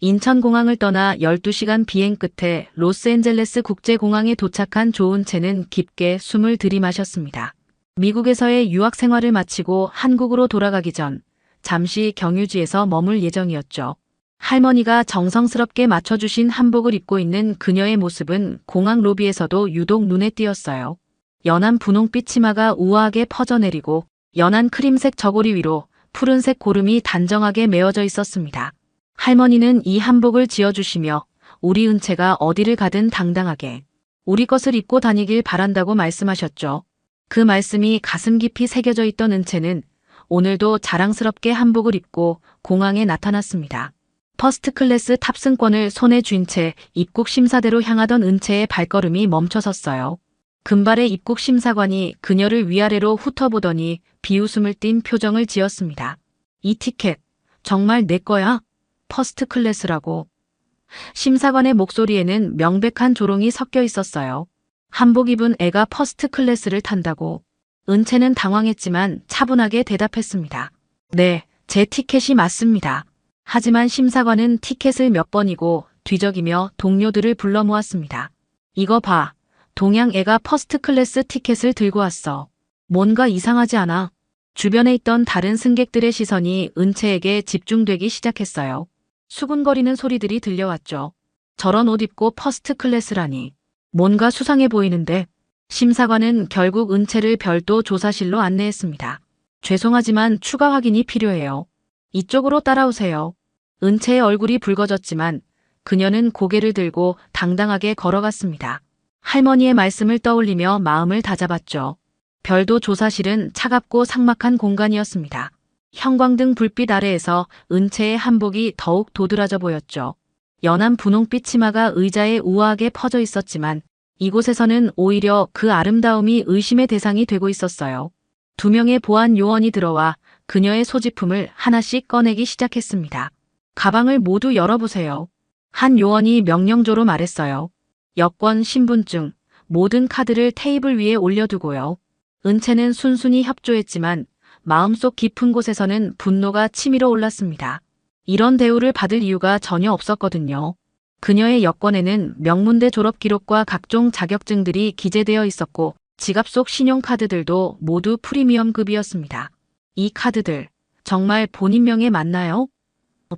인천공항을 떠나 12시간 비행 끝에 로스앤젤레스 국제공항에 도착한 조은채는 깊게 숨을 들이마셨습니다. 미국에서의 유학 생활을 마치고 한국으로 돌아가기 전 잠시 경유지에서 머물 예정이었죠. 할머니가 정성스럽게 맞춰주신 한복을 입고 있는 그녀의 모습은 공항 로비에서도 유독 눈에 띄었어요. 연한 분홍빛 치마가 우아하게 퍼져내리고 연한 크림색 저고리 위로 푸른색 고름이 단정하게 메어져 있었습니다. 할머니는 이 한복을 지어주시며 우리 은채가 어디를 가든 당당하게 우리 것을 입고 다니길 바란다고 말씀하셨죠. 그 말씀이 가슴 깊이 새겨져 있던 은채는 오늘도 자랑스럽게 한복을 입고 공항에 나타났습니다. 퍼스트 클래스 탑승권을 손에 쥔 채 입국 심사대로 향하던 은채의 발걸음이 멈춰섰어요. 금발의 입국 심사관이 그녀를 위아래로 훑어보더니 비웃음을 띤 표정을 지었습니다. 이 티켓 정말 내 거야? 퍼스트 클래스라고. 심사관의 목소리에는 명백한 조롱이 섞여 있었어요. 한복 입은 애가 퍼스트 클래스를 탄다고. 은채는 당황했지만 차분하게 대답했습니다. 네, 제 티켓이 맞습니다. 하지만 심사관은 티켓을 몇 번이고 뒤적이며 동료들을 불러 모았습니다. 이거 봐. 동양 애가 퍼스트 클래스 티켓을 들고 왔어. 뭔가 이상하지 않아? 주변에 있던 다른 승객들의 시선이 은채에게 집중되기 시작했어요. 수군거리는 소리들이 들려왔죠. 저런 옷 입고 퍼스트 클래스라니. 뭔가 수상해 보이는데. 심사관은 결국 은채를 별도 조사실로 안내했습니다. 죄송하지만 추가 확인이 필요해요. 이쪽으로 따라오세요. 은채의 얼굴이 붉어졌지만 그녀는 고개를 들고 당당하게 걸어갔습니다. 할머니의 말씀을 떠올리며 마음을 다잡았죠. 별도 조사실은 차갑고 삭막한 공간이었습니다. 형광등 불빛 아래에서 은채의 한복이 더욱 도드라져 보였죠. 연한 분홍빛 치마가 의자에 우아하게 퍼져 있었지만 이곳에서는 오히려 그 아름다움이 의심의 대상이 되고 있었어요. 2명의 보안 요원이 들어와 그녀의 소지품을 하나씩 꺼내기 시작했습니다. 가방을 모두 열어보세요. 한 요원이 명령조로 말했어요. 여권, 신분증, 모든 카드를 테이블 위에 올려두고요. 은채는 순순히 협조했지만 마음속 깊은 곳에서는 분노가 치밀어 올랐습니다. 이런 대우를 받을 이유가 전혀 없었거든요. 그녀의 여권에는 명문대 졸업 기록과 각종 자격증들이 기재되어 있었고 지갑 속 신용카드들도 모두 프리미엄급이었습니다. 이 카드들 정말 본인 명에 맞나요?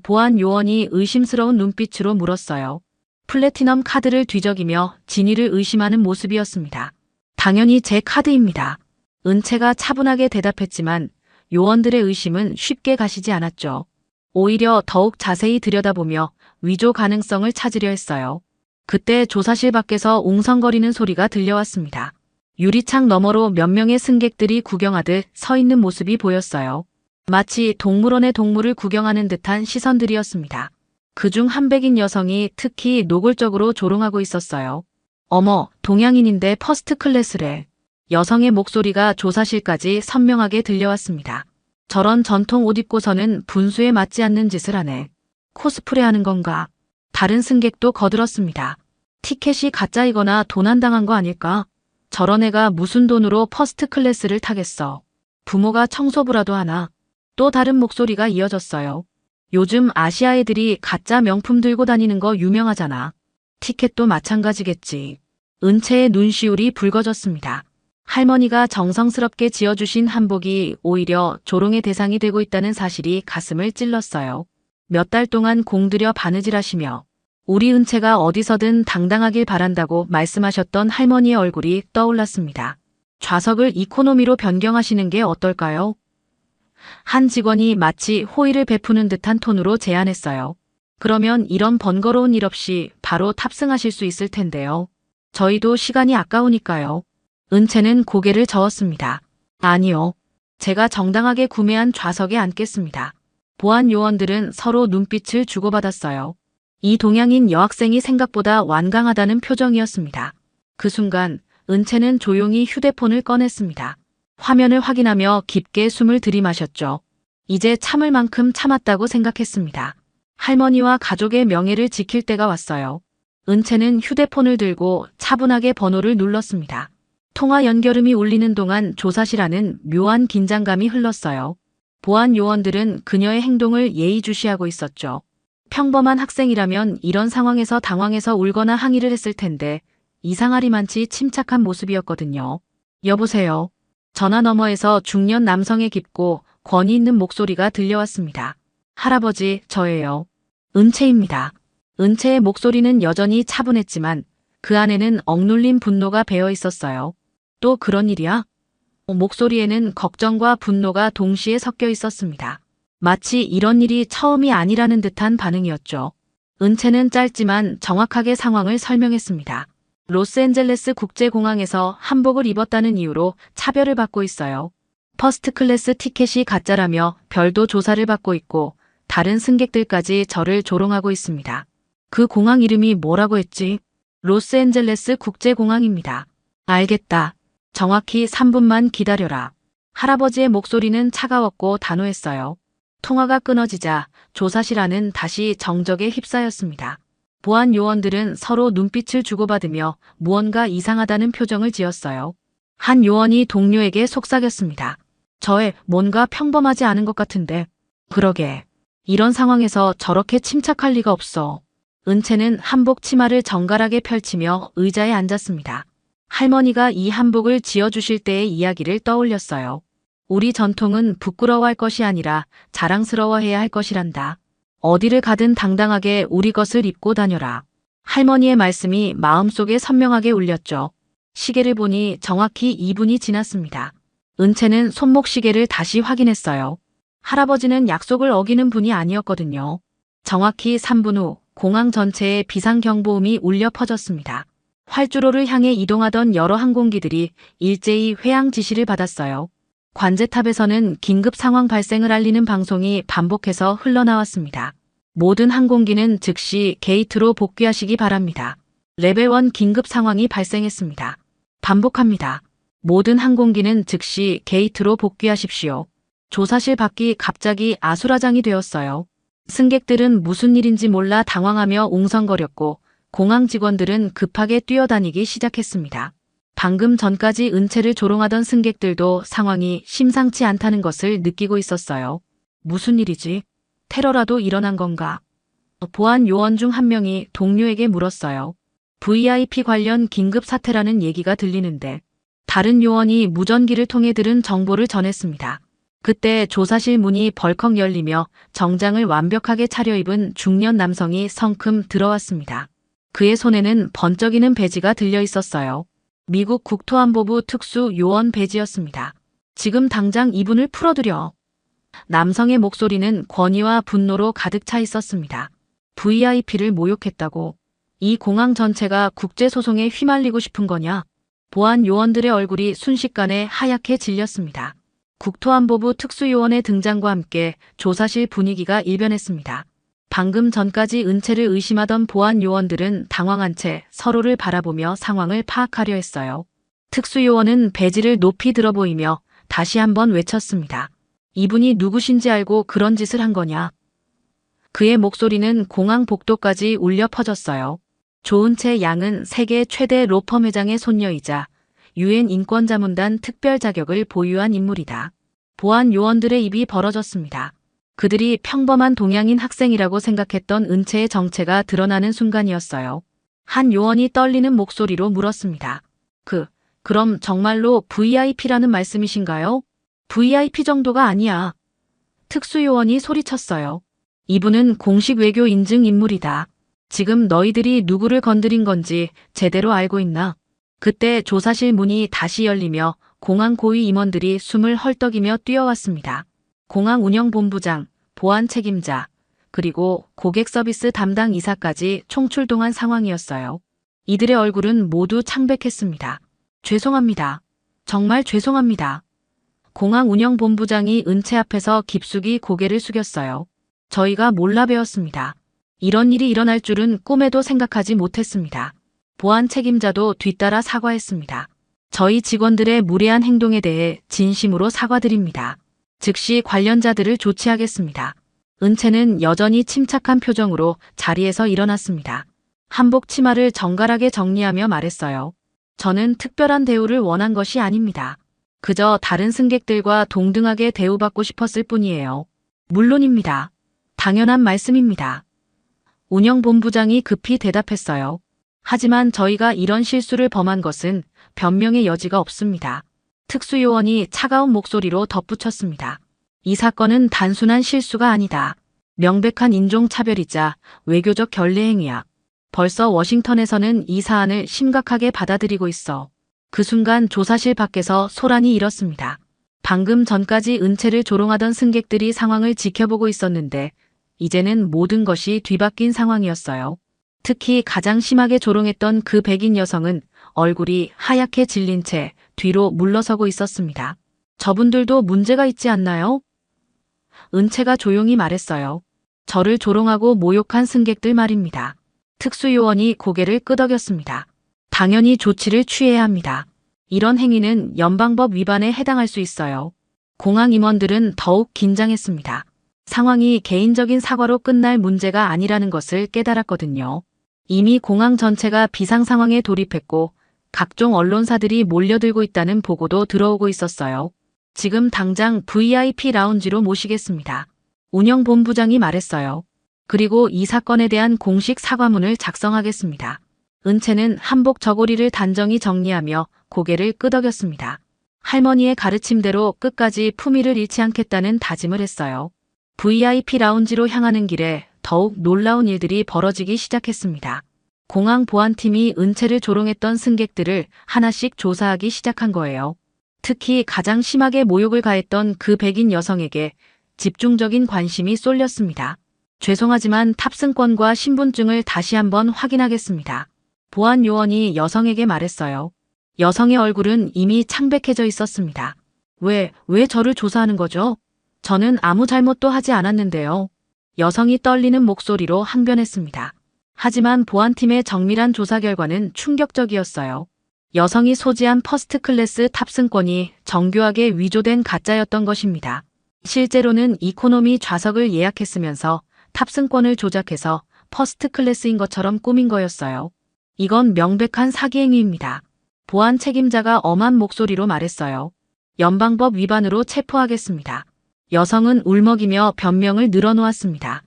보안 요원이 의심스러운 눈빛으로 물었어요. 플래티넘 카드를 뒤적이며 진위를 의심하는 모습이었습니다. 당연히 제 카드입니다. 은채가 차분하게 대답했지만 요원들의 의심은 쉽게 가시지 않았죠. 오히려 더욱 자세히 들여다보며 위조 가능성을 찾으려 했어요. 그때 조사실 밖에서 웅성거리는 소리가 들려왔습니다. 유리창 너머로 몇 명의 승객들이 구경하듯 서 있는 모습이 보였어요. 마치 동물원의 동물을 구경하는 듯한 시선들이었습니다. 그중 한 백인 여성이 특히 노골적으로 조롱하고 있었어요. 어머, 동양인인데 퍼스트 클래스래. 여성의 목소리가 조사실까지 선명하게 들려왔습니다. 저런 전통 옷 입고서는 분수에 맞지 않는 짓을 하네. 코스프레하는 건가? 다른 승객도 거들었습니다. 티켓이 가짜이거나 도난당한 거 아닐까? 저런 애가 무슨 돈으로 퍼스트 클래스를 타겠어. 부모가 청소부라도 하나? 또 다른 목소리가 이어졌어요. 요즘 아시아 애들이 가짜 명품 들고 다니는 거 유명하잖아. 티켓도 마찬가지겠지. 은채의 눈시울이 붉어졌습니다. 할머니가 정성스럽게 지어주신 한복이 오히려 조롱의 대상이 되고 있다는 사실이 가슴을 찔렀어요. 몇 달 동안 공들여 바느질하시며 우리 은채가 어디서든 당당하길 바란다고 말씀하셨던 할머니의 얼굴이 떠올랐습니다. 좌석을 이코노미로 변경하시는 게 어떨까요? 한 직원이 마치 호의를 베푸는 듯한 톤으로 제안했어요. 그러면 이런 번거로운 일 없이 바로 탑승하실 수 있을 텐데요. 저희도 시간이 아까우니까요. 은채는 고개를 저었습니다. 아니요. 제가 정당하게 구매한 좌석에 앉겠습니다. 보안 요원들은 서로 눈빛을 주고받았어요. 이 동양인 여학생이 생각보다 완강하다는 표정이었습니다. 그 순간 은채는 조용히 휴대폰을 꺼냈습니다. 화면을 확인하며 깊게 숨을 들이마셨죠. 이제 참을 만큼 참았다고 생각했습니다. 할머니와 가족의 명예를 지킬 때가 왔어요. 은채는 휴대폰을 들고 차분하게 번호를 눌렀습니다. 통화 연결음이 울리는 동안 조사실 안은 묘한 긴장감이 흘렀어요. 보안 요원들은 그녀의 행동을 예의주시하고 있었죠. 평범한 학생이라면 이런 상황에서 당황해서 울거나 항의를 했을 텐데 이상하리만치 침착한 모습이었거든요. 여보세요. 전화 너머에서 중년 남성의 깊고 권위 있는 목소리가 들려왔습니다. 할아버지, 저예요. 은채입니다. 은채의 목소리는 여전히 차분했지만 그 안에는 억눌린 분노가 배어 있었어요. 또 그런 일이야? 목소리에는 걱정과 분노가 동시에 섞여 있었습니다. 마치 이런 일이 처음이 아니라는 듯한 반응이었죠. 은채는 짧지만 정확하게 상황을 설명했습니다. 로스앤젤레스 국제공항에서 한복을 입었다는 이유로 차별을 받고 있어요. 퍼스트 클래스 티켓이 가짜라며 별도 조사를 받고 있고 다른 승객들까지 저를 조롱하고 있습니다. 그 공항 이름이 뭐라고 했지? 로스앤젤레스 국제공항입니다. 알겠다. 정확히 3분만 기다려라. 할아버지의 목소리는 차가웠고 단호했어요. 통화가 끊어지자 조사실 안은 다시 정적에 휩싸였습니다. 보안 요원들은 서로 눈빛을 주고받으며 무언가 이상하다는 표정을 지었어요. 한 요원이 동료에게 속삭였습니다. 저애 뭔가 평범하지 않은 것 같은데. 그러게. 이런 상황에서 저렇게 침착할 리가 없어. 은채는 한복 치마를 정갈하게 펼치며 의자에 앉았습니다. 할머니가 이 한복을 지어주실 때의 이야기를 떠올렸어요. 우리 전통은 부끄러워할 것이 아니라 자랑스러워해야 할 것이란다. 어디를 가든 당당하게 우리 것을 입고 다녀라. 할머니의 말씀이 마음속에 선명하게 울렸죠. 시계를 보니 정확히 2분이 지났습니다. 은채는 손목시계를 다시 확인했어요. 할아버지는 약속을 어기는 분이 아니었거든요. 정확히 3분 후 공항 전체에 비상경보음이 울려 퍼졌습니다. 활주로를 향해 이동하던 여러 항공기들이 일제히 회항 지시를 받았어요. 관제탑에서는 긴급 상황 발생을 알리는 방송이 반복해서 흘러나왔습니다. 모든 항공기는 즉시 게이트로 복귀하시기 바랍니다. 레벨 1 긴급 상황이 발생했습니다. 반복합니다. 모든 항공기는 즉시 게이트로 복귀하십시오. 조사실 밖이 갑자기 아수라장이 되었어요. 승객들은 무슨 일인지 몰라 당황하며 웅성거렸고 공항 직원들은 급하게 뛰어다니기 시작했습니다. 방금 전까지 은채를 조롱하던 승객들도 상황이 심상치 않다는 것을 느끼고 있었어요. 무슨 일이지? 테러라도 일어난 건가? 보안 요원 중 한 명이 동료에게 물었어요. VIP 관련 긴급 사태라는 얘기가 들리는데 다른 요원이 무전기를 통해 들은 정보를 전했습니다. 그때 조사실 문이 벌컥 열리며 정장을 완벽하게 차려입은 중년 남성이 성큼 들어왔습니다. 그의 손에는 번쩍이는 배지가 들려 있었어요. 미국 국토안보부 특수 요원 배지였습니다. 지금 당장 이분을 풀어드려. 남성의 목소리는 권위와 분노로 가득 차 있었습니다. VIP를 모욕했다고. 이 공항 전체가 국제소송에 휘말리고 싶은 거냐? 보안 요원들의 얼굴이 순식간에 하얗게 질렸습니다. 국토안보부 특수요원의 등장과 함께 조사실 분위기가 일변했습니다. 방금 전까지 은채를 의심하던 보안 요원들은 당황한 채 서로를 바라보며 상황을 파악하려 했어요. 특수요원은 배지를 높이 들어 보이며 다시 한번 외쳤습니다. 이분이 누구신지 알고 그런 짓을 한 거냐? 그의 목소리는 공항 복도까지 울려 퍼졌어요. 조은채 양은 세계 최대 로펌 회장의 손녀이자 UN 인권자문단 특별 자격을 보유한 인물이다. 보안 요원들의 입이 벌어졌습니다. 그들이 평범한 동양인 학생이라고 생각했던 은채의 정체가 드러나는 순간이었어요. 한 요원이 떨리는 목소리로 물었습니다. 그럼 정말로 VIP라는 말씀이신가요? VIP 정도가 아니야. 특수요원이 소리쳤어요. 이분은 공식 외교 인증 인물이다. 지금 너희들이 누구를 건드린 건지 제대로 알고 있나? 그때 조사실 문이 다시 열리며 공항 고위 임원들이 숨을 헐떡이며 뛰어왔습니다. 공항 운영본부장, 보안 책임자, 그리고 고객 서비스 담당 이사까지 총출동한 상황이었어요. 이들의 얼굴은 모두 창백했습니다. 죄송합니다. 정말 죄송합니다. 공항 운영본부장이 은채 앞에서 깊숙이 고개를 숙였어요. 저희가 몰라 배웠습니다. 이런 일이 일어날 줄은 꿈에도 생각하지 못했습니다. 보안 책임자도 뒤따라 사과했습니다. 저희 직원들의 무례한 행동에 대해 진심으로 사과드립니다. 즉시 관련자들을 조치하겠습니다. 은채는 여전히 침착한 표정으로 자리에서 일어났습니다. 한복 치마를 정갈하게 정리하며 말했어요. 저는 특별한 대우를 원한 것이 아닙니다. 그저 다른 승객들과 동등하게 대우받고 싶었을 뿐이에요. 물론입니다. 당연한 말씀입니다. 운영본부장이 급히 대답했어요. 하지만 저희가 이런 실수를 범한 것은 변명의 여지가 없습니다. 특수요원이 차가운 목소리로 덧붙였습니다. 이 사건은 단순한 실수가 아니다. 명백한 인종차별이자 외교적 결례행위야. 벌써 워싱턴에서는 이 사안을 심각하게 받아들이고 있어. 그 순간 조사실 밖에서 소란이 일었습니다. 방금 전까지 은채를 조롱하던 승객들이 상황을 지켜보고 있었는데 이제는 모든 것이 뒤바뀐 상황이었어요. 특히 가장 심하게 조롱했던 그 백인 여성은 얼굴이 하얗게 질린 채 뒤로 물러서고 있었습니다. 저분들도 문제가 있지 않나요? 은채가 조용히 말했어요. 저를 조롱하고 모욕한 승객들 말입니다. 특수요원이 고개를 끄덕였습니다. 당연히 조치를 취해야 합니다. 이런 행위는 연방법 위반에 해당할 수 있어요. 공항 임원들은 더욱 긴장했습니다. 상황이 개인적인 사과로 끝날 문제가 아니라는 것을 깨달았거든요. 이미 공항 전체가 비상 상황에 돌입했고 각종 언론사들이 몰려들고 있다는 보고도 들어오고 있었어요. 지금 당장 VIP 라운지로 모시겠습니다. 운영본부장이 말했어요. 그리고 이 사건에 대한 공식 사과문을 작성하겠습니다. 은채는 한복 저고리를 단정히 정리하며 고개를 끄덕였습니다. 할머니의 가르침대로 끝까지 품위를 잃지 않겠다는 다짐을 했어요. VIP 라운지로 향하는 길에 더욱 놀라운 일들이 벌어지기 시작했습니다. 공항 보안팀이 은채를 조롱했던 승객들을 하나씩 조사하기 시작한 거예요. 특히 가장 심하게 모욕을 가했던 그 백인 여성에게 집중적인 관심이 쏠렸습니다. 죄송하지만 탑승권과 신분증을 다시 한번 확인하겠습니다. 보안 요원이 여성에게 말했어요. 여성의 얼굴은 이미 창백해져 있었습니다. 왜 저를 조사하는 거죠? 저는 아무 잘못도 하지 않았는데요. 여성이 떨리는 목소리로 항변했습니다. 하지만 보안팀의 정밀한 조사 결과는 충격적이었어요. 여성이 소지한 퍼스트 클래스 탑승권이 정교하게 위조된 가짜였던 것입니다. 실제로는 이코노미 좌석을 예약했으면서 탑승권을 조작해서 퍼스트 클래스인 것처럼 꾸민 거였어요. 이건 명백한 사기 행위입니다. 보안 책임자가 엄한 목소리로 말했어요. 연방법 위반으로 체포하겠습니다. 여성은 울먹이며 변명을 늘어놓았습니다.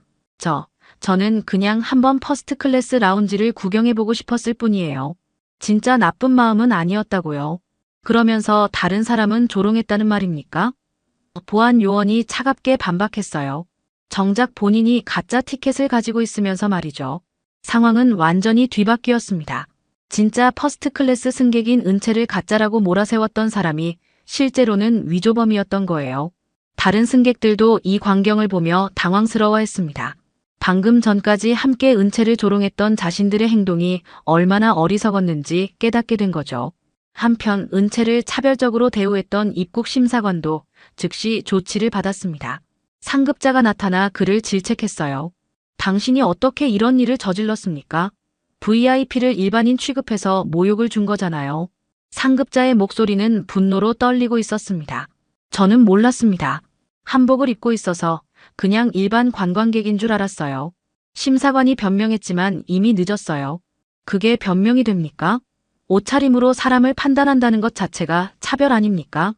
저는 그냥 한번 퍼스트 클래스 라운지를 구경해보고 싶었을 뿐이에요. 진짜 나쁜 마음은 아니었다고요. 그러면서 다른 사람은 조롱했다는 말입니까? 보안 요원이 차갑게 반박했어요. 정작 본인이 가짜 티켓을 가지고 있으면서 말이죠. 상황은 완전히 뒤바뀌었습니다. 진짜 퍼스트 클래스 승객인 은채를 가짜라고 몰아세웠던 사람이 실제로는 위조범이었던 거예요. 다른 승객들도 이 광경을 보며 당황스러워했습니다. 방금 전까지 함께 은채를 조롱했던 자신들의 행동이 얼마나 어리석었는지 깨닫게 된 거죠. 한편 은채를 차별적으로 대우했던 입국 심사관도 즉시 조치를 받았습니다. 상급자가 나타나 그를 질책했어요. 당신이 어떻게 이런 일을 저질렀습니까? VIP를 일반인 취급해서 모욕을 준 거잖아요. 상급자의 목소리는 분노로 떨리고 있었습니다. 저는 몰랐습니다. 한복을 입고 있어서 그냥 일반 관광객인 줄 알았어요. 심사관이 변명했지만 이미 늦었어요. 그게 변명이 됩니까? 옷차림으로 사람을 판단한다는 것 자체가 차별 아닙니까?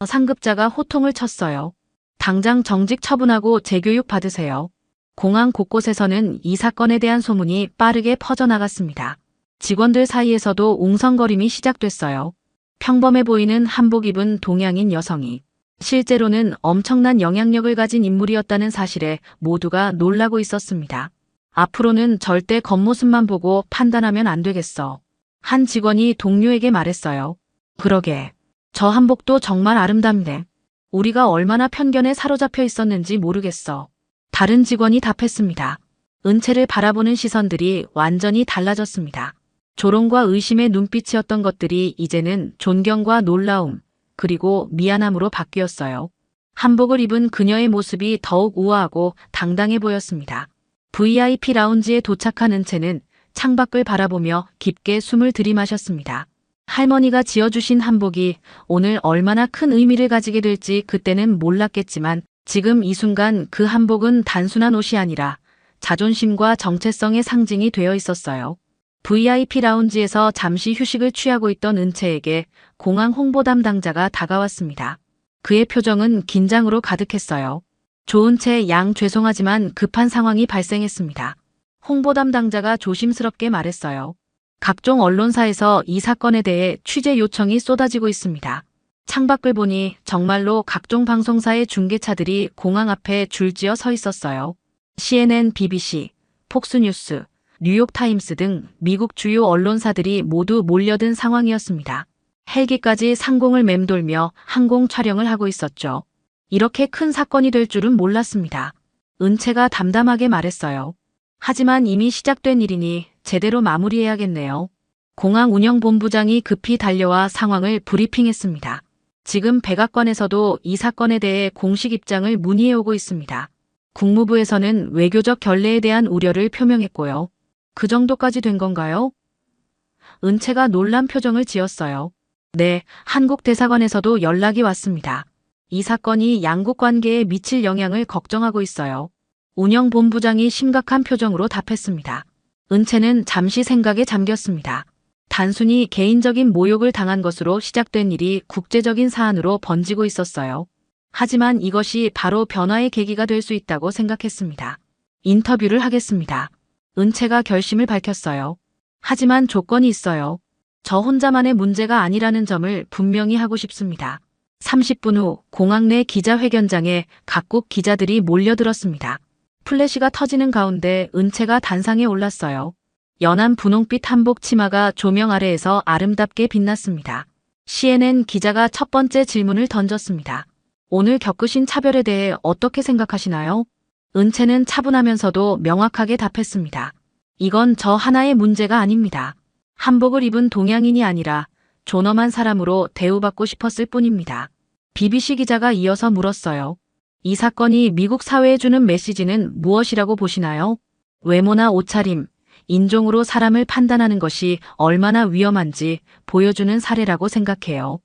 상급자가 호통을 쳤어요. 당장 정직 처분하고 재교육 받으세요. 공항 곳곳에서는 이 사건에 대한 소문이 빠르게 퍼져나갔습니다. 직원들 사이에서도 웅성거림이 시작됐어요. 평범해 보이는 한복 입은 동양인 여성이 실제로는 엄청난 영향력을 가진 인물이었다는 사실에 모두가 놀라고 있었습니다. 앞으로는 절대 겉모습만 보고 판단하면 안 되겠어. 한 직원이 동료에게 말했어요. 그러게. 저 한복도 정말 아름답네. 우리가 얼마나 편견에 사로잡혀 있었는지 모르겠어. 다른 직원이 답했습니다. 은채를 바라보는 시선들이 완전히 달라졌습니다. 조롱과 의심의 눈빛이었던 것들이 이제는 존경과 놀라움, 그리고 미안함으로 바뀌었어요. 한복을 입은 그녀의 모습이 더욱 우아하고 당당해 보였습니다. VIP 라운지에 도착한 은채는 창밖을 바라보며 깊게 숨을 들이마셨습니다. 할머니가 지어주신 한복이 오늘 얼마나 큰 의미를 가지게 될지 그때는 몰랐겠지만 지금 이 순간 그 한복은 단순한 옷이 아니라 자존심과 정체성의 상징이 되어 있었어요. VIP 라운지에서 잠시 휴식을 취하고 있던 은채에게 공항 홍보 담당자가 다가왔습니다. 그의 표정은 긴장으로 가득했어요. 조은채 양 죄송하지만 급한 상황이 발생했습니다. 홍보 담당자가 조심스럽게 말했어요. 각종 언론사에서 이 사건에 대해 취재 요청이 쏟아지고 있습니다. 창밖을 보니 정말로 각종 방송사의 중계차들이 공항 앞에 줄지어 서 있었어요. CNN, BBC, 폭스뉴스, 뉴욕타임스 등 미국 주요 언론사들이 모두 몰려든 상황이었습니다. 헬기까지 상공을 맴돌며 항공 촬영을 하고 있었죠. 이렇게 큰 사건이 될 줄은 몰랐습니다. 은채가 담담하게 말했어요. 하지만 이미 시작된 일이니 제대로 마무리해야겠네요. 공항 운영본부장이 급히 달려와 상황을 브리핑했습니다. 지금 백악관에서도 이 사건에 대해 공식 입장을 문의해오고 있습니다. 국무부에서는 외교적 결례에 대한 우려를 표명했고요. 그 정도까지 된 건가요? 은채가 놀란 표정을 지었어요. 네, 한국 대사관에서도 연락이 왔습니다. 이 사건이 양국 관계에 미칠 영향을 걱정하고 있어요. 운영본부장이 심각한 표정으로 답했습니다. 은채는 잠시 생각에 잠겼습니다. 단순히 개인적인 모욕을 당한 것으로 시작된 일이 국제적인 사안으로 번지고 있었어요. 하지만 이것이 바로 변화의 계기가 될 수 있다고 생각했습니다. 인터뷰를 하겠습니다. 은채가 결심을 밝혔어요. 하지만 조건이 있어요. 저 혼자만의 문제가 아니라는 점을 분명히 하고 싶습니다. 30분 후 공항 내 기자회견장에 각국 기자들이 몰려들었습니다. 플래시가 터지는 가운데 은채가 단상에 올랐어요. 연한 분홍빛 한복 치마가 조명 아래에서 아름답게 빛났습니다. CNN 기자가 첫 번째 질문을 던졌습니다. 오늘 겪으신 차별에 대해 어떻게 생각하시나요? 은채는 차분하면서도 명확하게 답했습니다. 이건 저 하나의 문제가 아닙니다. 한복을 입은 동양인이 아니라 존엄한 사람으로 대우받고 싶었을 뿐입니다. BBC 기자가 이어서 물었어요. 이 사건이 미국 사회에 주는 메시지는 무엇이라고 보시나요? 외모나 옷차림, 인종으로 사람을 판단하는 것이 얼마나 위험한지 보여주는 사례라고 생각해요.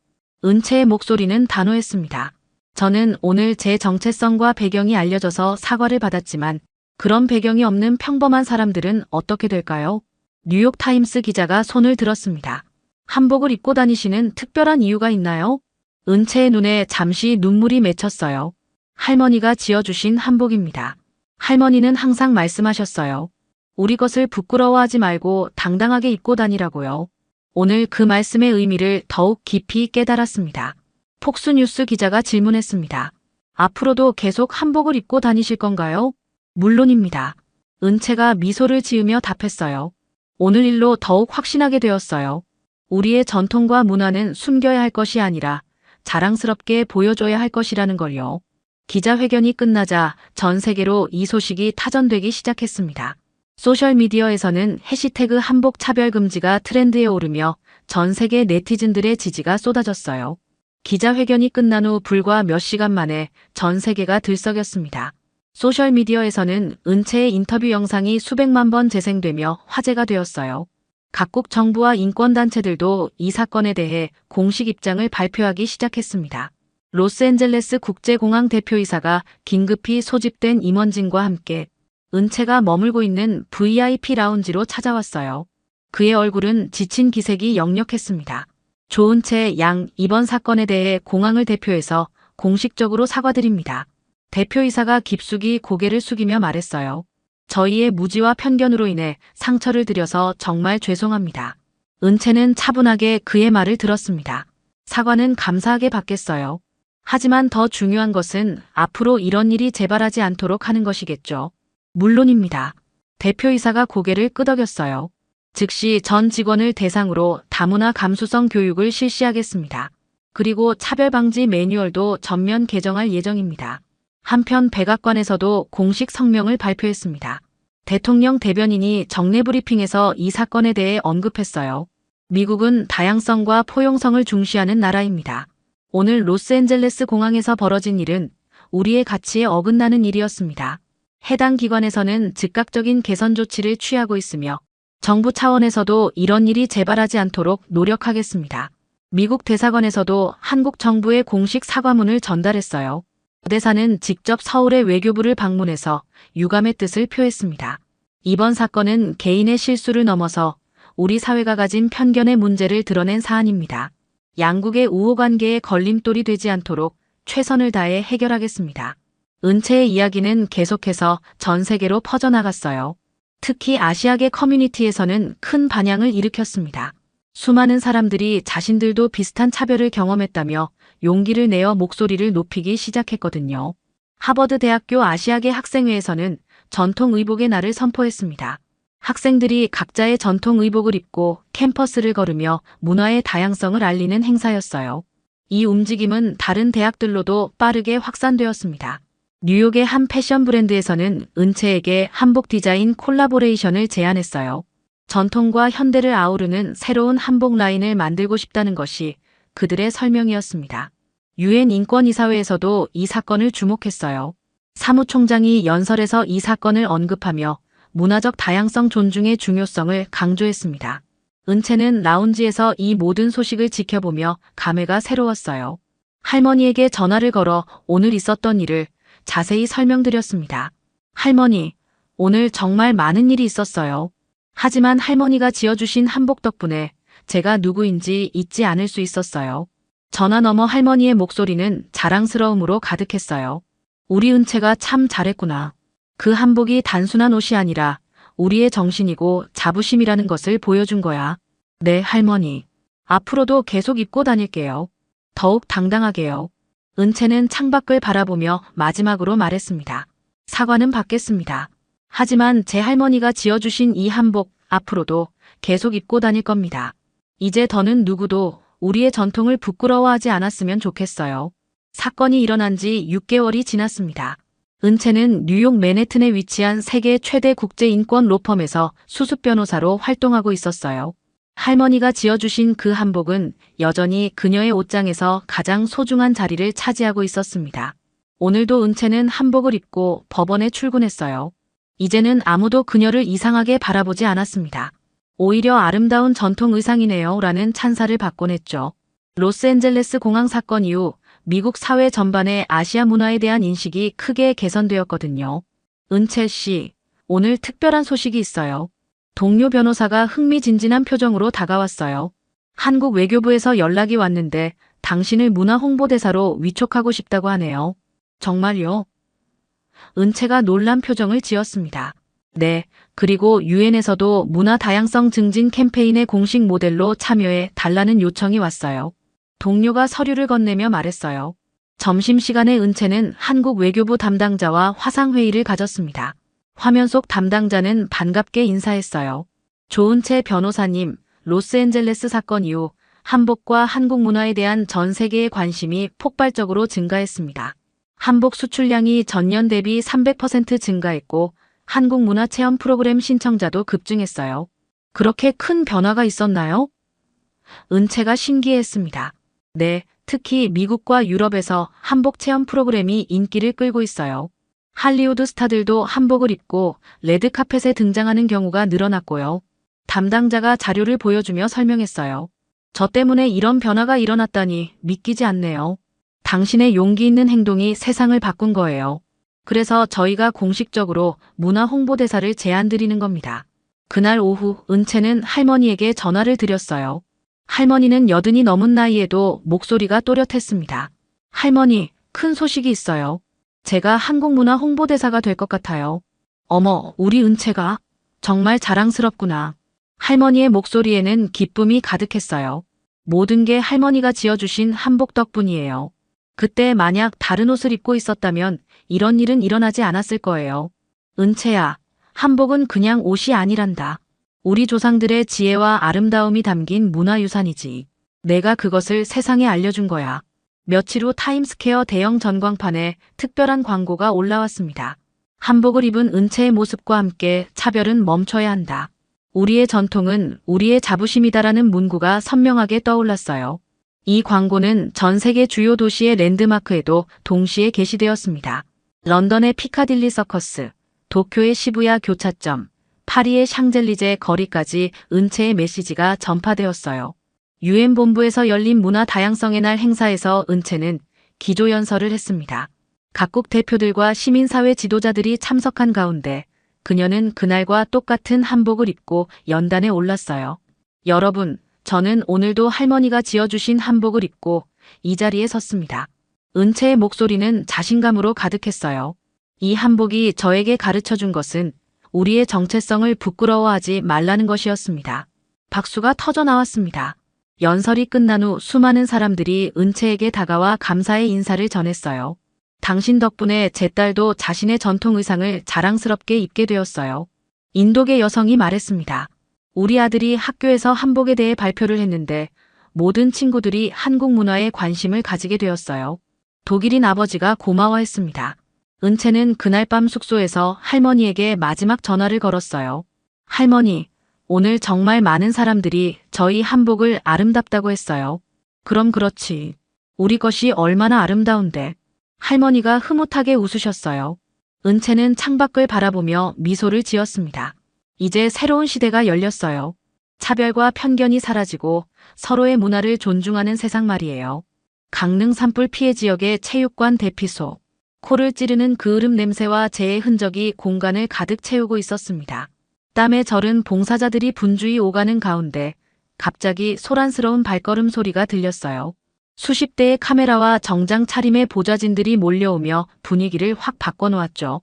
은채의 목소리는 단호했습니다. 저는 오늘 제 정체성과 배경이 알려져서 사과를 받았지만 그런 배경이 없는 평범한 사람들은 어떻게 될까요? 뉴욕타임스 기자가 손을 들었습니다. 한복을 입고 다니시는 특별한 이유가 있나요? 은채의 눈에 잠시 눈물이 맺혔어요. 할머니가 지어주신 한복입니다. 할머니는 항상 말씀하셨어요. 우리 것을 부끄러워하지 말고 당당하게 입고 다니라고요. 오늘 그 말씀의 의미를 더욱 깊이 깨달았습니다. 폭스뉴스 기자가 질문했습니다. 앞으로도 계속 한복을 입고 다니실 건가요? 물론입니다. 은채가 미소를 지으며 답했어요. 오늘 일로 더욱 확신하게 되었어요. 우리의 전통과 문화는 숨겨야 할 것이 아니라 자랑스럽게 보여줘야 할 것이라는 걸요. 기자회견이 끝나자 전 세계로 이 소식이 타전되기 시작했습니다. 소셜미디어에서는 해시태그 한복 차별 금지가 트렌드에 오르며 전 세계 네티즌들의 지지가 쏟아졌어요. 기자회견이 끝난 후 불과 몇 시간 만에 전 세계가 들썩였습니다. 소셜미디어에서는 은채의 인터뷰 영상이 수백만 번 재생되며 화제가 되었어요. 각국 정부와 인권단체들도 이 사건에 대해 공식 입장을 발표하기 시작했습니다. 로스앤젤레스 국제공항 대표이사가 긴급히 소집된 임원진과 함께 은채가 머물고 있는 VIP 라운지로 찾아왔어요. 그의 얼굴은 지친 기색이 역력했습니다. 조은채 양, 이번 사건에 대해 공항을 대표해서 공식적으로 사과드립니다. 대표이사가 깊숙이 고개를 숙이며 말했어요. 저희의 무지와 편견으로 인해 상처를 드려서 정말 죄송합니다. 은채는 차분하게 그의 말을 들었습니다. 사과는 감사하게 받겠어요. 하지만 더 중요한 것은 앞으로 이런 일이 재발하지 않도록 하는 것이겠죠. 물론입니다. 대표이사가 고개를 끄덕였어요. 즉시 전 직원을 대상으로 다문화 감수성 교육을 실시하겠습니다. 그리고 차별방지 매뉴얼도 전면 개정할 예정입니다. 한편 백악관에서도 공식 성명을 발표했습니다. 대통령 대변인이 정례 브리핑에서 이 사건에 대해 언급했어요. 미국은 다양성과 포용성을 중시하는 나라입니다. 오늘 로스앤젤레스 공항에서 벌어진 일은 우리의 가치에 어긋나는 일이었습니다. 해당 기관에서는 즉각적인 개선 조치를 취하고 있으며 정부 차원에서도 이런 일이 재발하지 않도록 노력하겠습니다. 미국 대사관에서도 한국 정부의 공식 사과문을 전달했어요. 대사는 직접 서울의 외교부를 방문해서 유감의 뜻을 표했습니다. 이번 사건은 개인의 실수를 넘어서 우리 사회가 가진 편견의 문제를 드러낸 사안입니다. 양국의 우호관계에 걸림돌이 되지 않도록 최선을 다해 해결하겠습니다. 은채의 이야기는 계속해서 전 세계로 퍼져나갔어요. 특히 아시아계 커뮤니티에서는 큰 반향을 일으켰습니다. 수많은 사람들이 자신들도 비슷한 차별을 경험했다며 용기를 내어 목소리를 높이기 시작했거든요. 하버드 대학교 아시아계 학생회에서는 전통 의복의 날을 선포했습니다. 학생들이 각자의 전통 의복을 입고 캠퍼스를 걸으며 문화의 다양성을 알리는 행사였어요. 이 움직임은 다른 대학들로도 빠르게 확산되었습니다. 뉴욕의 한 패션 브랜드에서는 은채에게 한복 디자인 콜라보레이션을 제안했어요. 전통과 현대를 아우르는 새로운 한복 라인을 만들고 싶다는 것이 그들의 설명이었습니다. 유엔 인권이사회에서도 이 사건을 주목했어요. 사무총장이 연설에서 이 사건을 언급하며 문화적 다양성 존중의 중요성을 강조했습니다. 은채는 라운지에서 이 모든 소식을 지켜보며 감회가 새로웠어요. 할머니에게 전화를 걸어 오늘 있었던 일을 자세히 설명드렸습니다. 할머니, 오늘 정말 많은 일이 있었어요. 하지만 할머니가 지어주신 한복 덕분에 제가 누구인지 잊지 않을 수 있었어요. 전화 너머 할머니의 목소리는 자랑스러움으로 가득했어요. 우리 은채가 참 잘했구나. 그 한복이 단순한 옷이 아니라 우리의 정신이고 자부심이라는 것을 보여준 거야. 네, 할머니. 앞으로도 계속 입고 다닐게요. 더욱 당당하게요. 은채는 창밖을 바라보며 마지막으로 말했습니다. 사과는 받겠습니다. 하지만 제 할머니가 지어주신 이 한복 앞으로도 계속 입고 다닐 겁니다. 이제 더는 누구도 우리의 전통을 부끄러워하지 않았으면 좋겠어요. 사건이 일어난 지 6개월이 지났습니다. 은채는 뉴욕 맨해튼에 위치한 세계 최대 국제인권 로펌에서 수습 변호사로 활동하고 있었어요. 할머니가 지어주신 그 한복은 여전히 그녀의 옷장에서 가장 소중한 자리를 차지하고 있었습니다. 오늘도 은채는 한복을 입고 법원에 출근했어요. 이제는 아무도 그녀를 이상하게 바라보지 않았습니다. 오히려 아름다운 전통 의상이네요 라는 찬사를 받곤 했죠. 로스앤젤레스 공항 사건 이후 미국 사회 전반의 아시아 문화에 대한 인식이 크게 개선되었거든요. 은채 씨, 오늘 특별한 소식이 있어요. 동료 변호사가 흥미진진한 표정으로 다가왔어요. 한국 외교부에서 연락이 왔는데 당신을 문화 홍보대사로 위촉하고 싶다고 하네요. 정말요? 은채가 놀란 표정을 지었습니다. 네, 그리고 유엔에서도 문화 다양성 증진 캠페인의 공식 모델로 참여해 달라는 요청이 왔어요. 동료가 서류를 건네며 말했어요. 점심시간에 은채는 한국 외교부 담당자와 화상회의를 가졌습니다. 화면 속 담당자는 반갑게 인사했어요. 조은채 변호사님, 로스앤젤레스 사건 이후 한복과 한국 문화에 대한 전 세계의 관심이 폭발적으로 증가했습니다. 한복 수출량이 전년 대비 300% 증가했고 한국 문화 체험 프로그램 신청자도 급증했어요. 그렇게 큰 변화가 있었나요? 은채가 신기했습니다. 네, 특히 미국과 유럽에서 한복 체험 프로그램이 인기를 끌고 있어요. 할리우드 스타들도 한복을 입고 레드카펫에 등장하는 경우가 늘어났고요. 담당자가 자료를 보여주며 설명했어요. 저 때문에 이런 변화가 일어났다니 믿기지 않네요. 당신의 용기 있는 행동이 세상을 바꾼 거예요. 그래서 저희가 공식적으로 문화 홍보대사를 제안드리는 겁니다. 그날 오후 은채는 할머니에게 전화를 드렸어요. 할머니는 80이 넘은 나이에도 목소리가 또렷했습니다. 할머니, 큰 소식이 있어요. 제가 한국 문화 홍보대사가 될 것 같아요. 어머, 우리 은채가 정말 자랑스럽구나. 할머니의 목소리에는 기쁨이 가득했어요. 모든 게 할머니가 지어주신 한복 덕분이에요. 그때 만약 다른 옷을 입고 있었다면 이런 일은 일어나지 않았을 거예요. 은채야, 한복은 그냥 옷이 아니란다. 우리 조상들의 지혜와 아름다움이 담긴 문화유산이지. 내가 그것을 세상에 알려준 거야. 며칠 후 타임스퀘어 대형 전광판에 특별한 광고가 올라왔습니다. 한복을 입은 은채의 모습과 함께 차별은 멈춰야 한다. 우리의 전통은 우리의 자부심이다라는 문구가 선명하게 떠올랐어요. 이 광고는 전 세계 주요 도시의 랜드마크에도 동시에 게시되었습니다. 런던의 피카딜리 서커스, 도쿄의 시부야 교차점, 파리의 샹젤리제 거리까지 은채의 메시지가 전파되었어요. 유엔 본부에서 열린 문화 다양성의 날 행사에서 은채는 기조연설을 했습니다. 각국 대표들과 시민사회 지도자들이 참석한 가운데 그녀는 그날과 똑같은 한복을 입고 연단에 올랐어요. 여러분, 저는 오늘도 할머니가 지어주신 한복을 입고 이 자리에 섰습니다. 은채의 목소리는 자신감으로 가득했어요. 이 한복이 저에게 가르쳐준 것은 우리의 정체성을 부끄러워하지 말라는 것이었습니다. 박수가 터져 나왔습니다. 연설이 끝난 후 수많은 사람들이 은채에게 다가와 감사의 인사를 전했어요. 당신 덕분에 제 딸도 자신의 전통 의상을 자랑스럽게 입게 되었어요. 인도계 여성이 말했습니다. 우리 아들이 학교에서 한복에 대해 발표를 했는데 모든 친구들이 한국 문화에 관심을 가지게 되었어요. 독일인 아버지가 고마워했습니다. 은채는 그날 밤 숙소에서 할머니에게 마지막 전화를 걸었어요. 할머니, 오늘 정말 많은 사람들이 저희 한복을 아름답다고 했어요. 그럼 그렇지. 우리 것이 얼마나 아름다운데. 할머니가 흐뭇하게 웃으셨어요. 은채는 창밖을 바라보며 미소를 지었습니다. 이제 새로운 시대가 열렸어요. 차별과 편견이 사라지고 서로의 문화를 존중하는 세상 말이에요. 강릉 산불 피해 지역의 체육관 대피소. 코를 찌르는 그을음 냄새와 재의 흔적이 공간을 가득 채우고 있었습니다. 땀에 절은 봉사자들이 분주히 오가는 가운데 갑자기 소란스러운 발걸음 소리가 들렸어요. 수십 대의 카메라와 정장 차림의 보좌진들이 몰려오며 분위기를 확 바꿔놓았죠.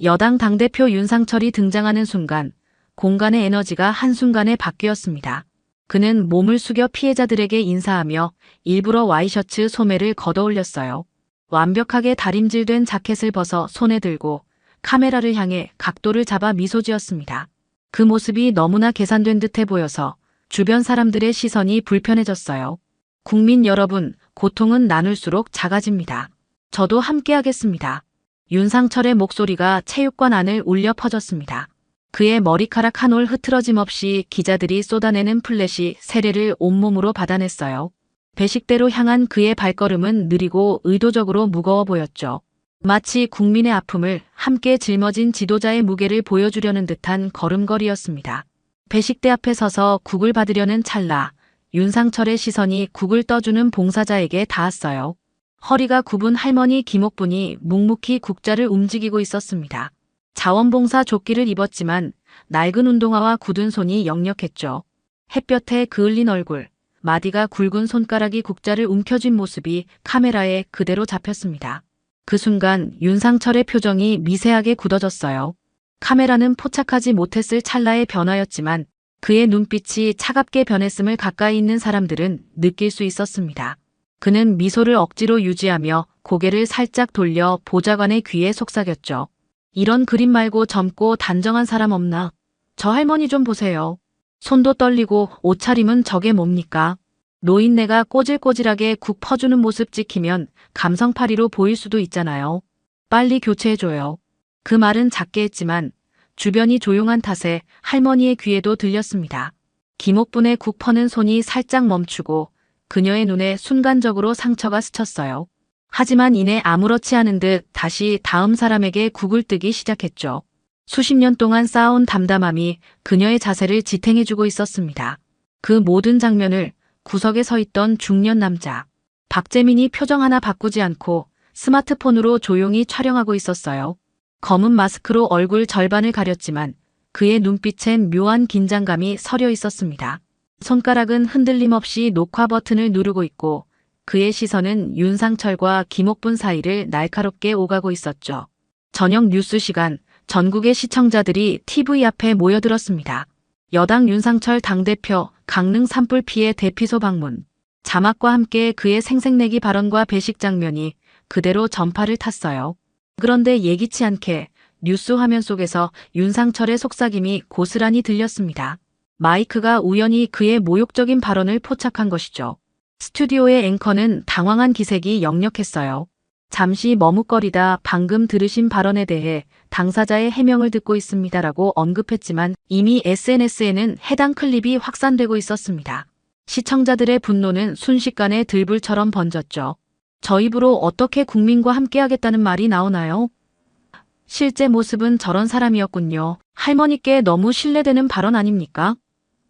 여당 당대표 윤상철이 등장하는 순간 공간의 에너지가 한순간에 바뀌었습니다. 그는 몸을 숙여 피해자들에게 인사하며 일부러 와이셔츠 소매를 걷어올렸어요. 완벽하게 다림질된 자켓을 벗어 손에 들고 카메라를 향해 각도를 잡아 미소 지었습니다. 그 모습이 너무나 계산된 듯해 보여서 주변 사람들의 시선이 불편해졌어요. 국민 여러분, 고통은 나눌수록 작아집니다. 저도 함께하겠습니다. 윤상철의 목소리가 체육관 안을 울려 퍼졌습니다. 그의 머리카락 한 올 흐트러짐 없이 기자들이 쏟아내는 플래시 세례를 온몸으로 받아냈어요. 배식대로 향한 그의 발걸음은 느리고 의도적으로 무거워 보였죠. 마치 국민의 아픔을 함께 짊어진 지도자의 무게를 보여주려는 듯한 걸음걸이였습니다. 배식대 앞에 서서 국을 받으려는 찰나 윤상철의 시선이 국을 떠주는 봉사자에게 닿았어요. 허리가 굽은 할머니 김옥분이 묵묵히 국자를 움직이고 있었습니다. 자원봉사 조끼를 입었지만 낡은 운동화와 굳은 손이 역력했죠. 햇볕에 그을린 얼굴, 마디가 굵은 손가락이 국자를 움켜쥔 모습이 카메라에 그대로 잡혔습니다. 그 순간 윤상철의 표정이 미세하게 굳어졌어요. 카메라는 포착하지 못했을 찰나의 변화였지만 그의 눈빛이 차갑게 변했음을 가까이 있는 사람들은 느낄 수 있었습니다. 그는 미소를 억지로 유지하며 고개를 살짝 돌려 보좌관의 귀에 속삭였죠. 이런 그림 말고 젊고 단정한 사람 없나? 저 할머니 좀 보세요. 손도 떨리고 옷차림은 저게 뭡니까? 노인네가 꼬질꼬질하게 국 퍼주는 모습 찍히면 감성파리로 보일 수도 있잖아요. 빨리 교체해줘요. 그 말은 작게 했지만 주변이 조용한 탓에 할머니의 귀에도 들렸습니다. 김옥분의 국 퍼는 손이 살짝 멈추고 그녀의 눈에 순간적으로 상처가 스쳤어요. 하지만 이내 아무렇지 않은 듯 다시 다음 사람에게 국을 뜨기 시작했죠. 수십 년 동안 쌓아온 담담함이 그녀의 자세를 지탱해주고 있었습니다. 그 모든 장면을 구석에 서 있던 중년 남자 박재민이 표정 하나 바꾸지 않고 스마트폰으로 조용히 촬영하고 있었어요. 검은 마스크로 얼굴 절반을 가렸지만 그의 눈빛엔 묘한 긴장감이 서려 있었습니다. 손가락은 흔들림 없이 녹화 버튼을 누르고 있고 그의 시선은 윤상철과 김옥분 사이를 날카롭게 오가고 있었죠. 저녁 뉴스 시간, 전국의 시청자들이 TV 앞에 모여들었습니다. 여당 윤상철 당대표 강릉 산불 피해 대피소 방문. 자막과 함께 그의 생색내기 발언과 배식 장면이 그대로 전파를 탔어요. 그런데 예기치 않게 뉴스 화면 속에서 윤상철의 속삭임이 고스란히 들렸습니다. 마이크가 우연히 그의 모욕적인 발언을 포착한 것이죠. 스튜디오의 앵커는 당황한 기색이 역력했어요. 잠시 머뭇거리다 방금 들으신 발언에 대해 당사자의 해명을 듣고 있습니다라고 언급했지만 이미 SNS에는 해당 클립이 확산되고 있었습니다. 시청자들의 분노는 순식간에 들불처럼 번졌죠. 저 입으로 어떻게 국민과 함께하겠다는 말이 나오나요? 실제 모습은 저런 사람이었군요. 할머니께 너무 신뢰되는 발언 아닙니까?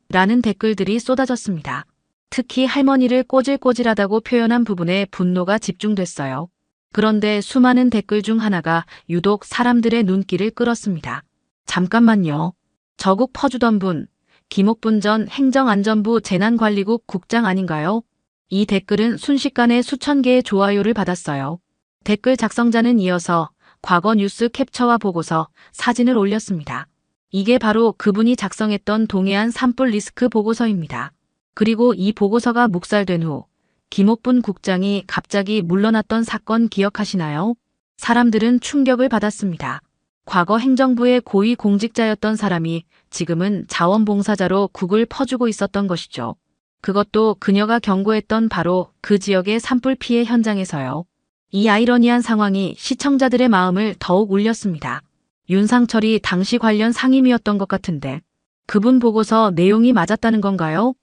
라는 댓글들이 쏟아졌습니다. 특히 할머니를 꼬질꼬질하다고 표현한 부분에 분노가 집중됐어요. 그런데 수많은 댓글 중 하나가 유독 사람들의 눈길을 끌었습니다. 잠깐만요. 저국 퍼주던 분, 김옥분 전 행정안전부 재난관리국 국장 아닌가요? 이 댓글은 순식간에 수천 개의 좋아요를 받았어요. 댓글 작성자는 이어서 과거 뉴스 캡처와 보고서, 사진을 올렸습니다. 이게 바로 그분이 작성했던 동해안 산불 리스크 보고서입니다. 그리고 이 보고서가 묵살된 후 김옥분 국장이 갑자기 물러났던 사건 기억하시나요? 사람들은 충격을 받았습니다. 과거 행정부의 고위 공직자였던 사람이 지금은 자원봉사자로 국을 퍼주고 있었던 것이죠. 그것도 그녀가 경고했던 바로 그 지역의 산불 피해 현장에서요. 이 아이러니한 상황이 시청자들의 마음을 더욱 울렸습니다. 윤상철이 당시 관련 상임이었던 것 같은데 그분 보고서 내용이 맞았다는 건가요?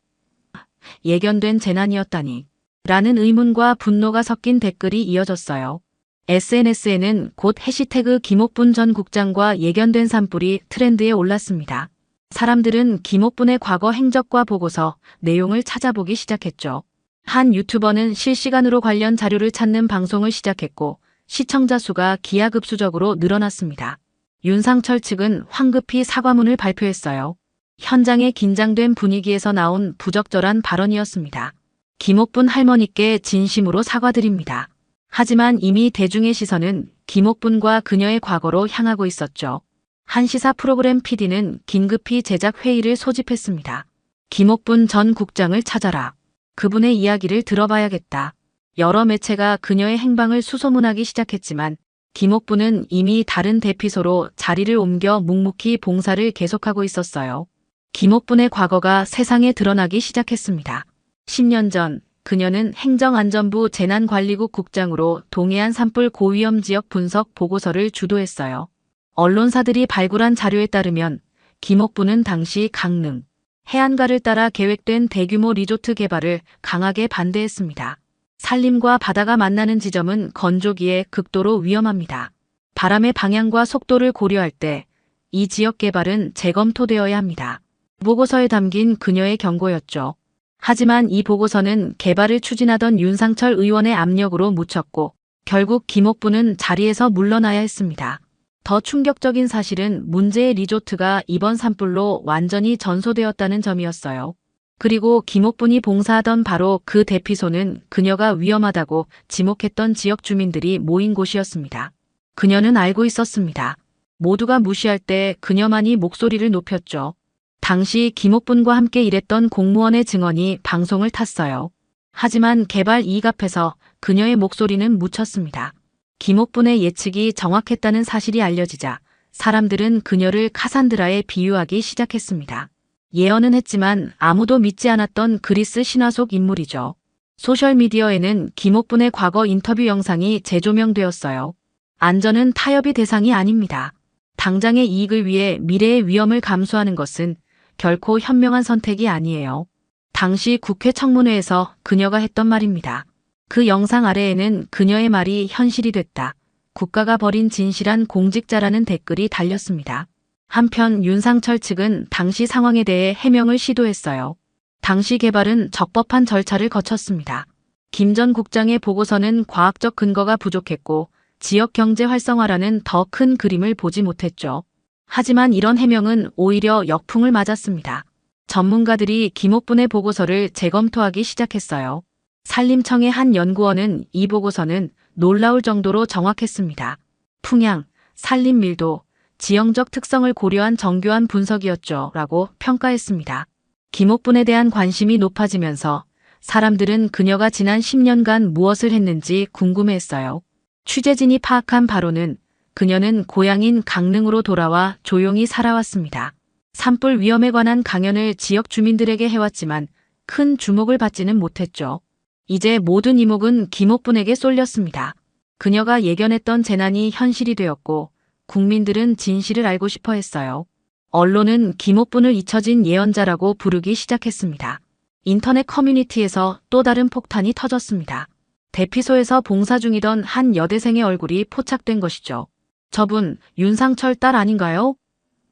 예견된 재난이었다니 라는 의문과 분노가 섞인 댓글이 이어졌어요. SNS에는 곧 해시태그 김옥분 전 국장과 예견된 산불이 트렌드에 올랐습니다. 사람들은 김옥분의 과거 행적과 보고서 내용을 찾아보기 시작했죠. 한 유튜버는 실시간으로 관련 자료를 찾는 방송을 시작했고 시청자 수가 기하급수적으로 늘어났습니다. 윤상철 측은 황급히 사과문을 발표했어요. 현장의 긴장된 분위기에서 나온 부적절한 발언이었습니다. 김옥분 할머니께 진심으로 사과드립니다. 하지만 이미 대중의 시선은 김옥분과 그녀의 과거로 향하고 있었죠. 한 시사 프로그램 PD는 긴급히 제작 회의를 소집했습니다. 김옥분 전 국장을 찾아라. 그분의 이야기를 들어봐야겠다. 여러 매체가 그녀의 행방을 수소문하기 시작했지만 김옥분은 이미 다른 대피소로 자리를 옮겨 묵묵히 봉사를 계속하고 있었어요. 김옥분의 과거가 세상에 드러나기 시작했습니다. 10년 전 그녀는 행정안전부 재난관리국 국장으로 동해안 산불 고위험 지역 분석 보고서를 주도했어요. 언론사들이 발굴한 자료에 따르면 김옥분은 당시 강릉, 해안가를 따라 계획된 대규모 리조트 개발을 강하게 반대했습니다. 산림과 바다가 만나는 지점은 건조기에 극도로 위험합니다. 바람의 방향과 속도를 고려할 때 이 지역 개발은 재검토되어야 합니다. 보고서에 담긴 그녀의 경고였죠. 하지만 이 보고서는 개발을 추진하던 윤상철 의원의 압력으로 묻혔고 결국 김옥분은 자리에서 물러나야 했습니다. 더 충격적인 사실은 문제의 리조트가 이번 산불로 완전히 전소되었다는 점이었어요. 그리고 김옥분이 봉사하던 바로 그 대피소는 그녀가 위험하다고 지목했던 지역 주민들이 모인 곳이었습니다. 그녀는 알고 있었습니다. 모두가 무시할 때 그녀만이 목소리를 높였죠. 당시 김옥분과 함께 일했던 공무원의 증언이 방송을 탔어요. 하지만 개발 이익 앞에서 그녀의 목소리는 묻혔습니다. 김옥분의 예측이 정확했다는 사실이 알려지자 사람들은 그녀를 카산드라에 비유하기 시작했습니다. 예언은 했지만 아무도 믿지 않았던 그리스 신화 속 인물이죠. 소셜미디어에는 김옥분의 과거 인터뷰 영상이 재조명되었어요. 안전은 타협의 대상이 아닙니다. 당장의 이익을 위해 미래의 위험을 감수하는 것은 결코 현명한 선택이 아니에요. 당시 국회 청문회에서 그녀가 했던 말입니다. 그 영상 아래에는 그녀의 말이 현실이 됐다. 국가가 버린 진실한 공직자라는 댓글이 달렸습니다. 한편 윤상철 측은 당시 상황에 대해 해명을 시도했어요. 당시 개발은 적법한 절차를 거쳤습니다. 김 전 국장의 보고서는 과학적 근거가 부족했고 지역 경제 활성화라는 더 큰 그림을 보지 못했죠. 하지만 이런 해명은 오히려 역풍을 맞았습니다. 전문가들이 김옥분의 보고서를 재검토하기 시작했어요. 산림청의 한 연구원은 이 보고서는 놀라울 정도로 정확했습니다. 풍향, 산림 밀도, 지형적 특성을 고려한 정교한 분석이었죠. 라고 평가했습니다. 김옥분에 대한 관심이 높아지면서 사람들은 그녀가 지난 10년간 무엇을 했는지 궁금해했어요. 취재진이 파악한 바로는 그녀는 고향인 강릉으로 돌아와 조용히 살아왔습니다. 산불 위험에 관한 강연을 지역 주민들에게 해왔지만 큰 주목을 받지는 못했죠. 이제 모든 이목은 김옥분에게 쏠렸습니다. 그녀가 예견했던 재난이 현실이 되었고 국민들은 진실을 알고 싶어 했어요. 언론은 김옥분을 잊혀진 예언자라고 부르기 시작했습니다. 인터넷 커뮤니티에서 또 다른 폭탄이 터졌습니다. 대피소에서 봉사 중이던 한 여대생의 얼굴이 포착된 것이죠. 저분 윤상철 딸 아닌가요?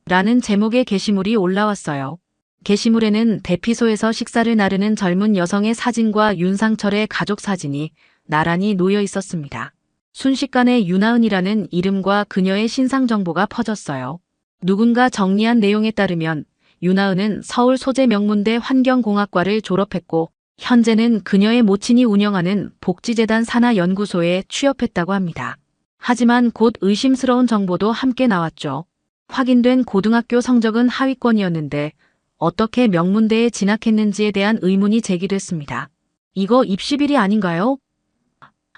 라는 제목의 게시물이 올라왔어요. 게시물에는 대피소에서 식사를 나르는 젊은 여성의 사진과 윤상철의 가족 사진이 나란히 놓여 있었습니다. 순식간에 윤하은이라는 이름과 그녀의 신상 정보가 퍼졌어요. 누군가 정리한 내용에 따르면 윤하은은 서울 소재 명문대 환경공학과를 졸업했고 현재는 그녀의 모친이 운영하는 복지재단 산하연구소에 취업했다고 합니다. 하지만 곧 의심스러운 정보도 함께 나왔죠. 확인된 고등학교 성적은 하위권이었는데 어떻게 명문대에 진학했는지에 대한 의문이 제기됐습니다. 이거 입시비리 아닌가요?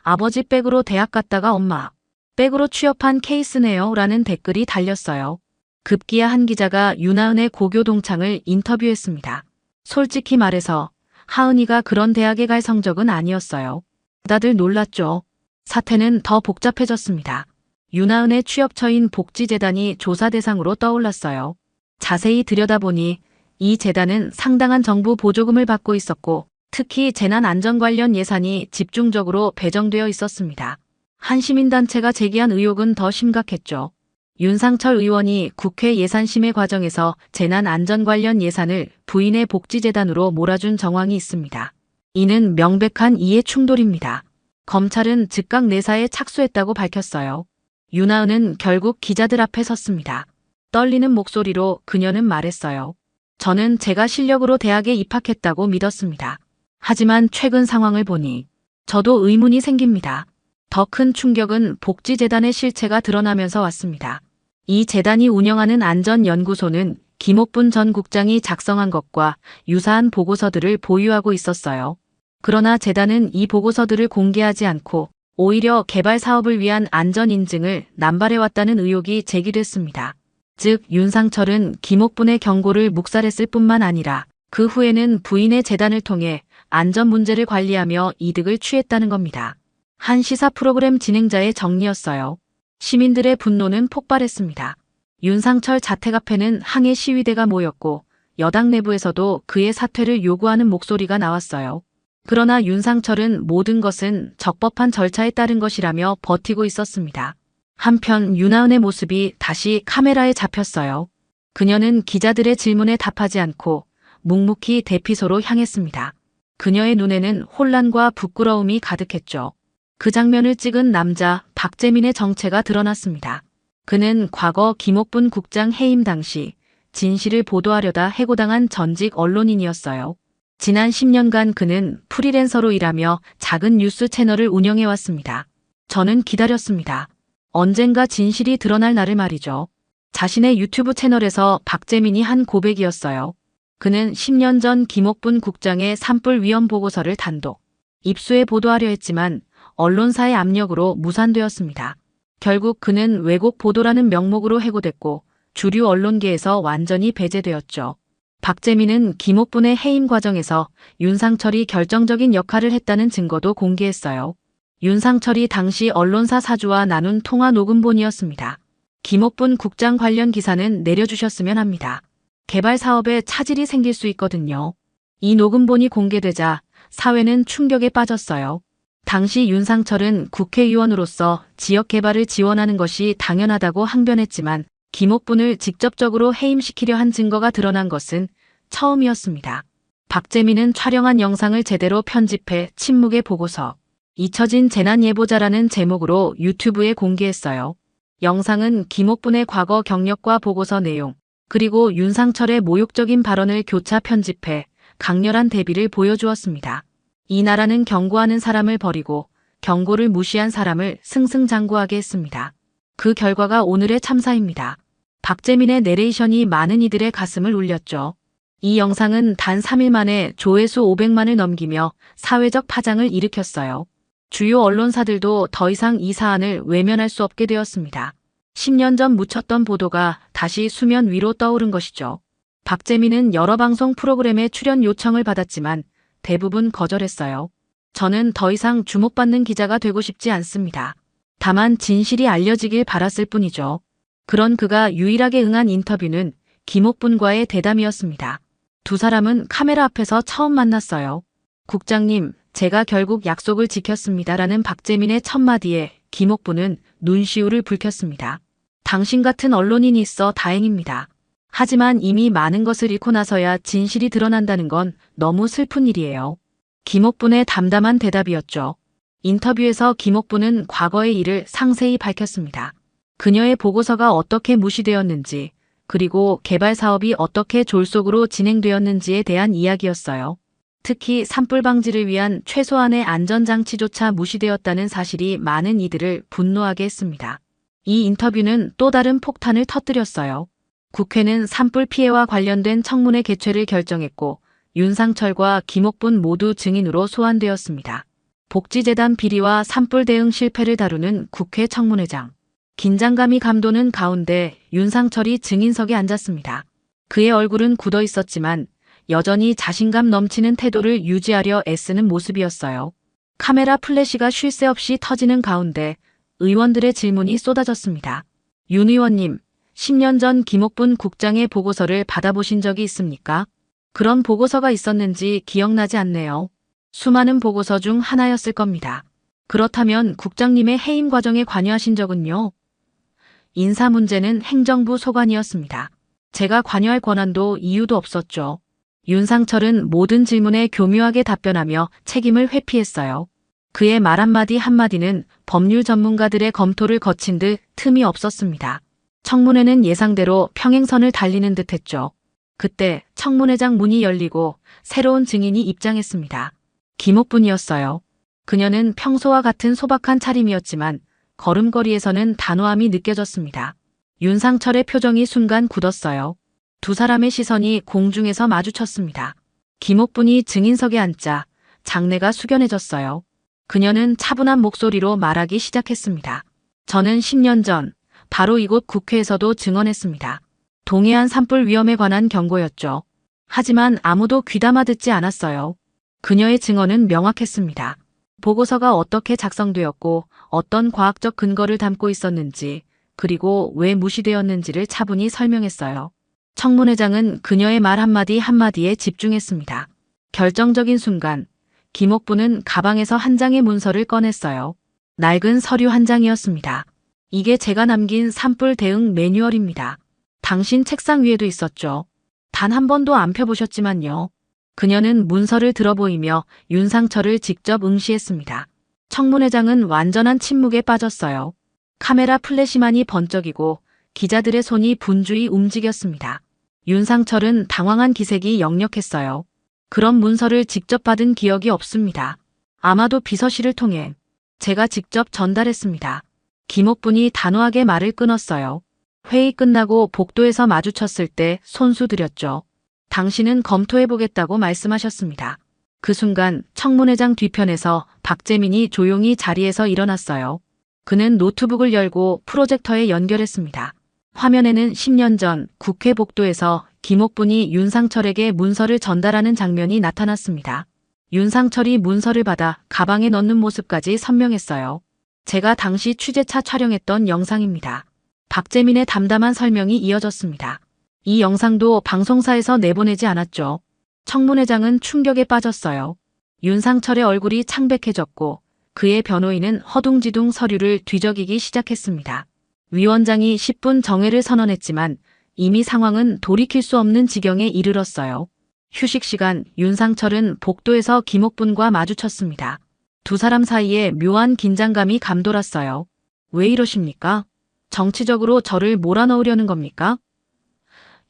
아버지 백으로 대학 갔다가 엄마 백으로 취업한 케이스네요 라는 댓글이 달렸어요. 급기야 한 기자가 윤하은의 고교 동창을 인터뷰했습니다. 솔직히 말해서 하은이가 그런 대학에 갈 성적은 아니었어요. 다들 놀랐죠. 사태는 더 복잡해졌습니다. 윤하은의 취업처인 복지재단이 조사 대상으로 떠올랐어요. 자세히 들여다보니 이 재단은 상당한 정부 보조금을 받고 있었고 특히 재난안전 관련 예산이 집중적으로 배정되어 있었습니다. 한 시민단체가 제기한 의혹은 더 심각했죠. 윤상철 의원이 국회 예산심의 과정에서 재난안전 관련 예산을 부인의 복지재단으로 몰아준 정황이 있습니다. 이는 명백한 이해 충돌입니다. 검찰은 즉각 내사에 착수했다고 밝혔어요. 윤하은은 결국 기자들 앞에 섰습니다. 떨리는 목소리로 그녀는 말했어요. 저는 제가 실력으로 대학에 입학했다고 믿었습니다. 하지만 최근 상황을 보니 저도 의문이 생깁니다. 더 큰 충격은 복지재단의 실체가 드러나면서 왔습니다. 이 재단이 운영하는 안전연구소는 김옥분 전 국장이 작성한 것과 유사한 보고서들을 보유하고 있었어요. 그러나 재단은 이 보고서들을 공개하지 않고 오히려 개발 사업을 위한 안전 인증을 남발해왔다는 의혹이 제기됐습니다. 즉 윤상철은 김옥분의 경고를 묵살했을 뿐만 아니라 그 후에는 부인의 재단을 통해 안전 문제를 관리하며 이득을 취했다는 겁니다. 한 시사 프로그램 진행자의 정리였어요. 시민들의 분노는 폭발했습니다. 윤상철 자택 앞에는 항해 시위대가 모였고 여당 내부에서도 그의 사퇴를 요구하는 목소리가 나왔어요. 그러나 윤상철은 모든 것은 적법한 절차에 따른 것이라며 버티고 있었습니다. 한편 윤하은의 모습이 다시 카메라에 잡혔어요. 그녀는 기자들의 질문에 답하지 않고 묵묵히 대피소로 향했습니다. 그녀의 눈에는 혼란과 부끄러움이 가득했죠. 그 장면을 찍은 남자 박재민의 정체가 드러났습니다. 그는 과거 김옥분 국장 해임 당시 진실을 보도하려다 해고당한 전직 언론인이었어요. 지난 10년간 그는 프리랜서로 일하며 작은 뉴스 채널을 운영해왔습니다. 저는 기다렸습니다. 언젠가 진실이 드러날 날을 말이죠. 자신의 유튜브 채널에서 박재민이 한 고백이었어요. 그는 10년 전 김옥분 국장의 산불 위험 보고서를 단독 입수해 보도하려 했지만 언론사의 압력으로 무산되었습니다. 결국 그는 왜곡 보도라는 명목으로 해고됐고 주류 언론계에서 완전히 배제되었죠. 박재민은 김옥분의 해임 과정에서 윤상철이 결정적인 역할을 했다는 증거도 공개했어요. 윤상철이 당시 언론사 사주와 나눈 통화 녹음본이었습니다. 김옥분 국장 관련 기사는 내려주셨으면 합니다. 개발 사업에 차질이 생길 수 있거든요. 이 녹음본이 공개되자 사회는 충격에 빠졌어요. 당시 윤상철은 국회의원으로서 지역 개발을 지원하는 것이 당연하다고 항변했지만 김옥분을 직접적으로 해임시키려 한 증거가 드러난 것은 처음이었습니다. 박재민은 촬영한 영상을 제대로 편집해 침묵의 보고서, 잊혀진 재난예보자라는 제목으로 유튜브에 공개했어요. 영상은 김옥분의 과거 경력과 보고서 내용, 그리고 윤상철의 모욕적인 발언을 교차 편집해 강렬한 대비를 보여주었습니다. 이 나라는 경고하는 사람을 버리고 경고를 무시한 사람을 승승장구하게 했습니다. 그 결과가 오늘의 참사입니다. 박재민의 내레이션이 많은 이들의 가슴을 울렸죠. 이 영상은 단 3일 만에 조회수 500만을 넘기며 사회적 파장을 일으켰어요. 주요 언론사들도 더 이상 이 사안을 외면할 수 없게 되었습니다. 10년 전 묻혔던 보도가 다시 수면 위로 떠오른 것이죠. 박재민은 여러 방송 프로그램에 출연 요청을 받았지만 대부분 거절했어요. 저는 더 이상 주목받는 기자가 되고 싶지 않습니다. 다만 진실이 알려지길 바랐을 뿐이죠. 그런 그가 유일하게 응한 인터뷰는 김옥분과의 대담이었습니다. 두 사람은 카메라 앞에서 처음 만났어요. 국장님, 제가 결국 약속을 지켰습니다라는 박재민의 첫마디에 김옥분은 눈시울을 붉혔습니다. 당신 같은 언론인이 있어 다행입니다. 하지만 이미 많은 것을 잃고 나서야 진실이 드러난다는 건 너무 슬픈 일이에요. 김옥분의 담담한 대답이었죠. 인터뷰에서 김옥분은 과거의 일을 상세히 밝혔습니다. 그녀의 보고서가 어떻게 무시되었는지, 그리고 개발 사업이 어떻게 졸속으로 진행되었는지에 대한 이야기였어요. 특히 산불 방지를 위한 최소한의 안전장치조차 무시되었다는 사실이 많은 이들을 분노하게 했습니다. 이 인터뷰는 또 다른 폭탄을 터뜨렸어요. 국회는 산불 피해와 관련된 청문회 개최를 결정했고 윤상철과 김옥분 모두 증인으로 소환되었습니다. 복지재단 비리와 산불 대응 실패를 다루는 국회 청문회장. 긴장감이 감도는 가운데 윤상철이 증인석에 앉았습니다. 그의 얼굴은 굳어 있었지만 여전히 자신감 넘치는 태도를 유지하려 애쓰는 모습이었어요. 카메라 플래시가 쉴 새 없이 터지는 가운데 의원들의 질문이 쏟아졌습니다. 윤 의원님, 10년 전 김옥분 국장의 보고서를 받아보신 적이 있습니까? 그런 보고서가 있었는지 기억나지 않네요. 수많은 보고서 중 하나였을 겁니다. 그렇다면 국장님의 해임 과정에 관여하신 적은요? 인사 문제는 행정부 소관이었습니다. 제가 관여할 권한도 이유도 없었죠. 윤상철은 모든 질문에 교묘하게 답변하며 책임을 회피했어요. 그의 말 한마디 한마디는 법률 전문가들의 검토를 거친 듯 틈이 없었습니다. 청문회는 예상대로 평행선을 달리는 듯했죠. 그때 청문회장 문이 열리고 새로운 증인이 입장했습니다. 김옥분이었어요. 그녀는 평소와 같은 소박한 차림이었지만 걸음걸이에서는 단호함이 느껴졌습니다. 윤상철의 표정이 순간 굳었어요. 두 사람의 시선이 공중에서 마주쳤습니다. 김옥분이 증인석에 앉자 장내가 숙연해졌어요. 그녀는 차분한 목소리로 말하기 시작했습니다. 저는 10년 전 바로 이곳 국회에서도 증언했습니다. 동해안 산불 위험에 관한 경고였죠. 하지만 아무도 귀담아 듣지 않았어요. 그녀의 증언은 명확했습니다. 보고서가 어떻게 작성되었고 어떤 과학적 근거를 담고 있었는지 그리고 왜 무시되었는지를 차분히 설명했어요. 청문회장은 그녀의 말 한마디 한마디에 집중했습니다. 결정적인 순간 김옥분은 가방에서 한 장의 문서를 꺼냈어요. 낡은 서류 한 장이었습니다. 이게 제가 남긴 산불 대응 매뉴얼입니다. 당신 책상 위에도 있었죠. 단 한 번도 안 펴보셨지만요. 그녀는 문서를 들어보이며 윤상철을 직접 응시했습니다. 청문회장은 완전한 침묵에 빠졌어요. 카메라 플래시만이 번쩍이고 기자들의 손이 분주히 움직였습니다. 윤상철은 당황한 기색이 역력했어요. 그런 문서를 직접 받은 기억이 없습니다. 아마도 비서실을 통해 제가 직접 전달했습니다. 김옥분이 단호하게 말을 끊었어요. 회의 끝나고 복도에서 마주쳤을 때 손수 드렸죠. 당신은 검토해보겠다고 말씀하셨습니다. 그 순간 청문회장 뒤편에서 박재민이 조용히 자리에서 일어났어요. 그는 노트북을 열고 프로젝터에 연결했습니다. 화면에는 10년 전 국회 복도에서 김옥분이 윤상철에게 문서를 전달하는 장면이 나타났습니다. 윤상철이 문서를 받아 가방에 넣는 모습까지 선명했어요. 제가 당시 취재차 촬영했던 영상입니다. 박재민의 담담한 설명이 이어졌습니다. 이 영상도 방송사에서 내보내지 않았죠. 청문회장은 충격에 빠졌어요. 윤상철의 얼굴이 창백해졌고 그의 변호인은 허둥지둥 서류를 뒤적이기 시작했습니다. 위원장이 10분 정회를 선언했지만 이미 상황은 돌이킬 수 없는 지경에 이르렀어요. 휴식 시간 윤상철은 복도에서 김옥분과 마주쳤습니다. 두 사람 사이에 묘한 긴장감이 감돌았어요. 왜 이러십니까? 정치적으로 저를 몰아넣으려는 겁니까?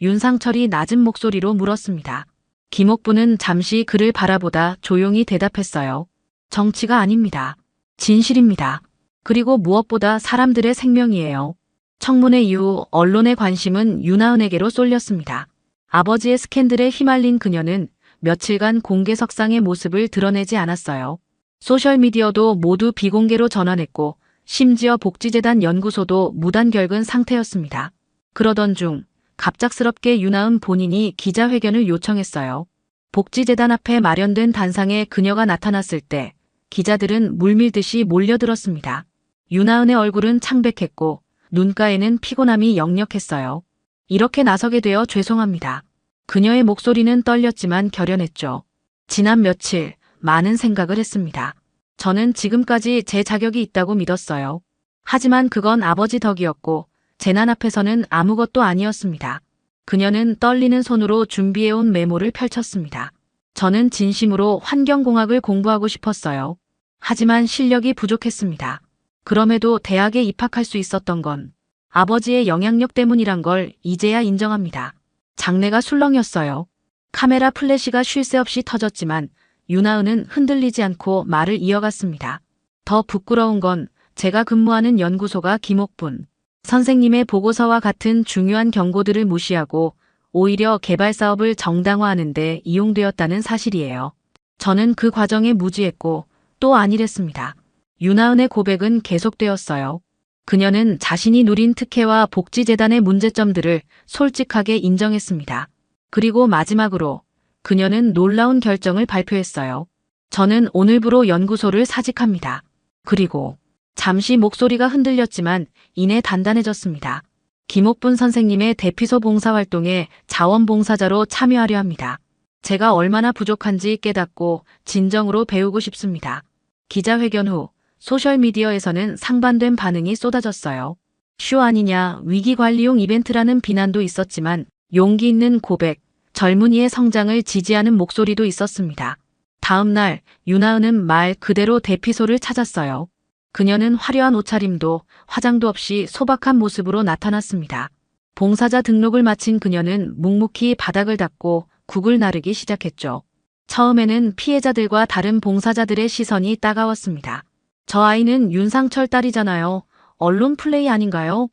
윤상철이 낮은 목소리로 물었습니다. 김옥분은 잠시 그를 바라보다 조용히 대답했어요. 정치가 아닙니다. 진실입니다. 그리고 무엇보다 사람들의 생명이에요. 청문회 이후 언론의 관심은 윤하은에게로 쏠렸습니다. 아버지의 스캔들에 휘말린 그녀는 며칠간 공개석상의 모습을 드러내지 않았어요. 소셜미디어도 모두 비공개로 전환했고 심지어 복지재단 연구소도 무단 결근 상태였습니다. 그러던 중 갑작스럽게 윤하은 본인이 기자회견을 요청했어요. 복지재단 앞에 마련된 단상에 그녀가 나타났을 때 기자들은 물밀듯이 몰려들었습니다. 윤하은의 얼굴은 창백했고 눈가에는 피곤함이 역력했어요. 이렇게 나서게 되어 죄송합니다. 그녀의 목소리는 떨렸지만 결연했죠. 지난 며칠 많은 생각을 했습니다. 저는 지금까지 제 자격이 있다고 믿었어요. 하지만 그건 아버지 덕이었고 재난 앞에서는 아무것도 아니었습니다. 그녀는 떨리는 손으로 준비해온 메모를 펼쳤습니다. 저는 진심으로 환경공학을 공부하고 싶었어요. 하지만 실력이 부족했습니다. 그럼에도 대학에 입학할 수 있었던 건 아버지의 영향력 때문이란 걸 이제야 인정합니다. 장내가 술렁였어요. 카메라 플래시가 쉴 새 없이 터졌지만 윤하은은 흔들리지 않고 말을 이어갔습니다. 더 부끄러운 건 제가 근무하는 연구소가 김옥분, 선생님의 보고서와 같은 중요한 경고들을 무시하고 오히려 개발 사업을 정당화하는 데 이용되었다는 사실이에요. 저는 그 과정에 무지했고 또 안일했습니다. 윤하은의 고백은 계속되었어요. 그녀는 자신이 누린 특혜와 복지재단의 문제점들을 솔직하게 인정했습니다. 그리고 마지막으로 그녀는 놀라운 결정을 발표했어요. 저는 오늘부로 연구소를 사직합니다. 그리고 잠시 목소리가 흔들렸지만 이내 단단해졌습니다. 김옥분 선생님의 대피소 봉사활동에 자원봉사자로 참여하려 합니다. 제가 얼마나 부족한지 깨닫고 진정으로 배우고 싶습니다. 기자회견 후 소셜미디어에서는 상반된 반응이 쏟아졌어요. 쇼 아니냐, 위기관리용 이벤트라는 비난도 있었지만 용기 있는 고백, 젊은이의 성장을 지지하는 목소리도 있었습니다. 다음 날 윤하은은 말 그대로 대피소를 찾았어요. 그녀는 화려한 옷차림도 화장도 없이 소박한 모습으로 나타났습니다. 봉사자 등록을 마친 그녀는 묵묵히 바닥을 닦고 국을 나르기 시작했죠. 처음에는 피해자들과 다른 봉사자들의 시선이 따가웠습니다. 저 아이는 윤상철 딸이잖아요. 언론 플레이 아닌가요?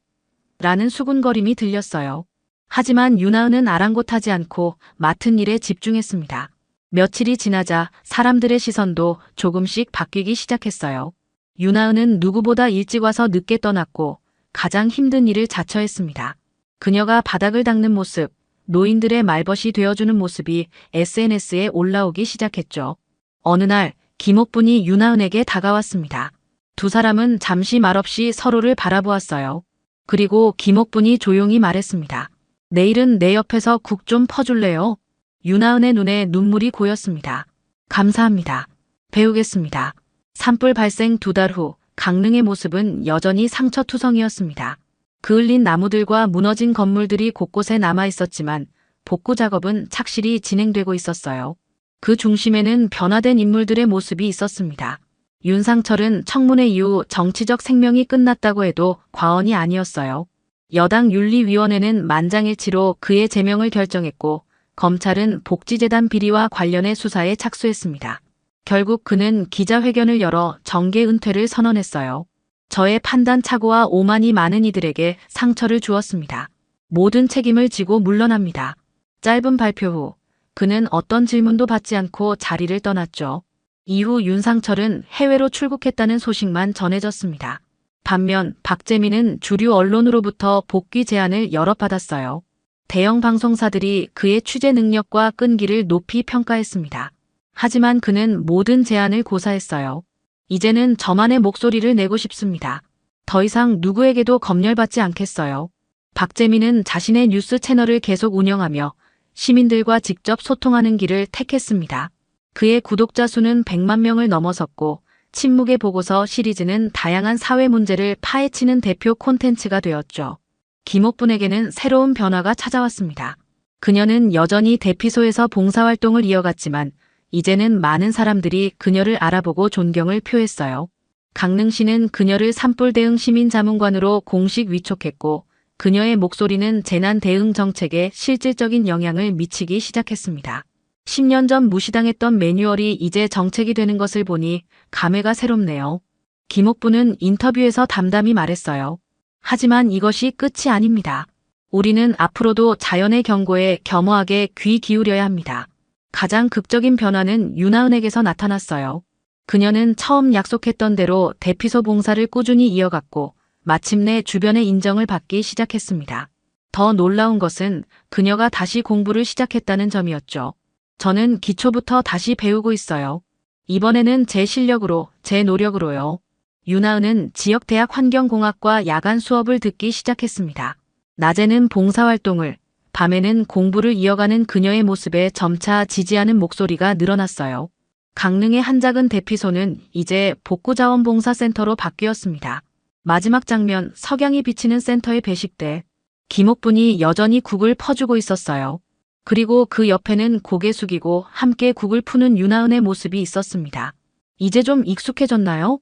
라는 수군거림이 들렸어요. 하지만 윤하은은 아랑곳하지 않고 맡은 일에 집중했습니다. 며칠이 지나자 사람들의 시선도 조금씩 바뀌기 시작했어요. 윤하은은 누구보다 일찍 와서 늦게 떠났고 가장 힘든 일을 자처했습니다. 그녀가 바닥을 닦는 모습, 노인들의 말벗이 되어주는 모습이 SNS에 올라오기 시작했죠. 어느 날 김옥분이 윤하은에게 다가왔습니다. 두 사람은 잠시 말없이 서로를 바라보았어요. 그리고 김옥분이 조용히 말했습니다. 내일은 내 옆에서 국 좀 퍼줄래요? 윤하은의 눈에 눈물이 고였습니다. 감사합니다. 배우겠습니다. 산불 발생 2달 후 강릉의 모습은 여전히 상처투성이었습니다. 그을린 나무들과 무너진 건물들이 곳곳에 남아 있었지만 복구 작업은 착실히 진행되고 있었어요. 그 중심에는 변화된 인물들의 모습이 있었습니다. 윤상철은 청문회 이후 정치적 생명이 끝났다고 해도 과언이 아니었어요. 여당 윤리위원회는 만장일치로 그의 제명을 결정했고 검찰은 복지재단 비리와 관련해 수사에 착수했습니다. 결국 그는 기자회견을 열어 정계 은퇴를 선언했어요. 저의 판단 착오와 오만이 많은 이들에게 상처를 주었습니다. 모든 책임을 지고 물러납니다. 짧은 발표 후 그는 어떤 질문도 받지 않고 자리를 떠났죠. 이후 윤상철은 해외로 출국했다는 소식만 전해졌습니다. 반면 박재민은 주류 언론으로부터 복귀 제안을 여러 받았어요. 대형 방송사들이 그의 취재 능력과 끈기를 높이 평가했습니다. 하지만 그는 모든 제안을 고사했어요. 이제는 저만의 목소리를 내고 싶습니다. 더 이상 누구에게도 검열받지 않겠어요. 박재민은 자신의 뉴스 채널을 계속 운영하며 시민들과 직접 소통하는 길을 택했습니다. 그의 구독자 수는 100만 명을 넘어섰고 침묵의 보고서 시리즈는 다양한 사회 문제를 파헤치는 대표 콘텐츠가 되었죠. 김옥분에게는 새로운 변화가 찾아왔습니다. 그녀는 여전히 대피소에서 봉사활동을 이어갔지만 이제는 많은 사람들이 그녀를 알아보고 존경을 표했어요. 강릉시는 그녀를 산불 대응 시민자문관으로 공식 위촉했고 그녀의 목소리는 재난 대응 정책에 실질적인 영향을 미치기 시작했습니다. 10년 전 무시당했던 매뉴얼이 이제 정책이 되는 것을 보니 감회가 새롭네요. 김옥분은 인터뷰에서 담담히 말했어요. 하지만 이것이 끝이 아닙니다. 우리는 앞으로도 자연의 경고에 겸허하게 귀 기울여야 합니다. 가장 극적인 변화는 윤하은에게서 나타났어요. 그녀는 처음 약속했던 대로 대피소 봉사를 꾸준히 이어갔고 마침내 주변의 인정을 받기 시작했습니다. 더 놀라운 것은 그녀가 다시 공부를 시작했다는 점이었죠. 저는 기초부터 다시 배우고 있어요. 이번에는 제 실력으로, 제 노력으로요. 윤하은은 지역대학 환경공학과 야간 수업을 듣기 시작했습니다. 낮에는 봉사활동을, 밤에는 공부를 이어가는 그녀의 모습에 점차 지지하는 목소리가 늘어났어요. 강릉의 한 작은 대피소는 이제 복구자원봉사센터로 바뀌었습니다. 마지막 장면, 석양이 비치는 센터의 배식대. 김옥분이 여전히 국을 퍼주고 있었어요. 그리고 그 옆에는 고개 숙이고 함께 국을 푸는 윤하은의 모습이 있었습니다. 이제 좀 익숙해졌나요?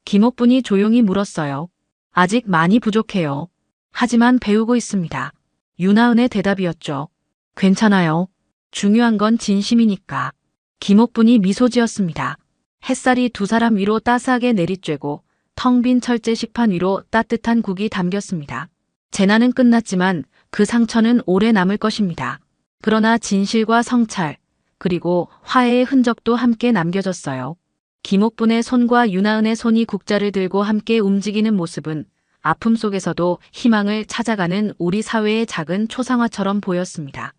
김옥분이 조용히 물었어요. 아직 많이 부족해요. 하지만 배우고 있습니다. 윤하은의 대답이었죠. 괜찮아요. 중요한 건 진심이니까. 김옥분이 미소 지었습니다. 햇살이 두 사람 위로 따스하게 내리쬐고 텅 빈 철제 식판 위로 따뜻한 국이 담겼습니다. 재난은 끝났지만 그 상처는 오래 남을 것입니다. 그러나 진실과 성찰, 그리고 화해의 흔적도 함께 남겨졌어요. 김옥분의 손과 유나은의 손이 국자를 들고 함께 움직이는 모습은 아픔 속에서도 희망을 찾아가는 우리 사회의 작은 초상화처럼 보였습니다.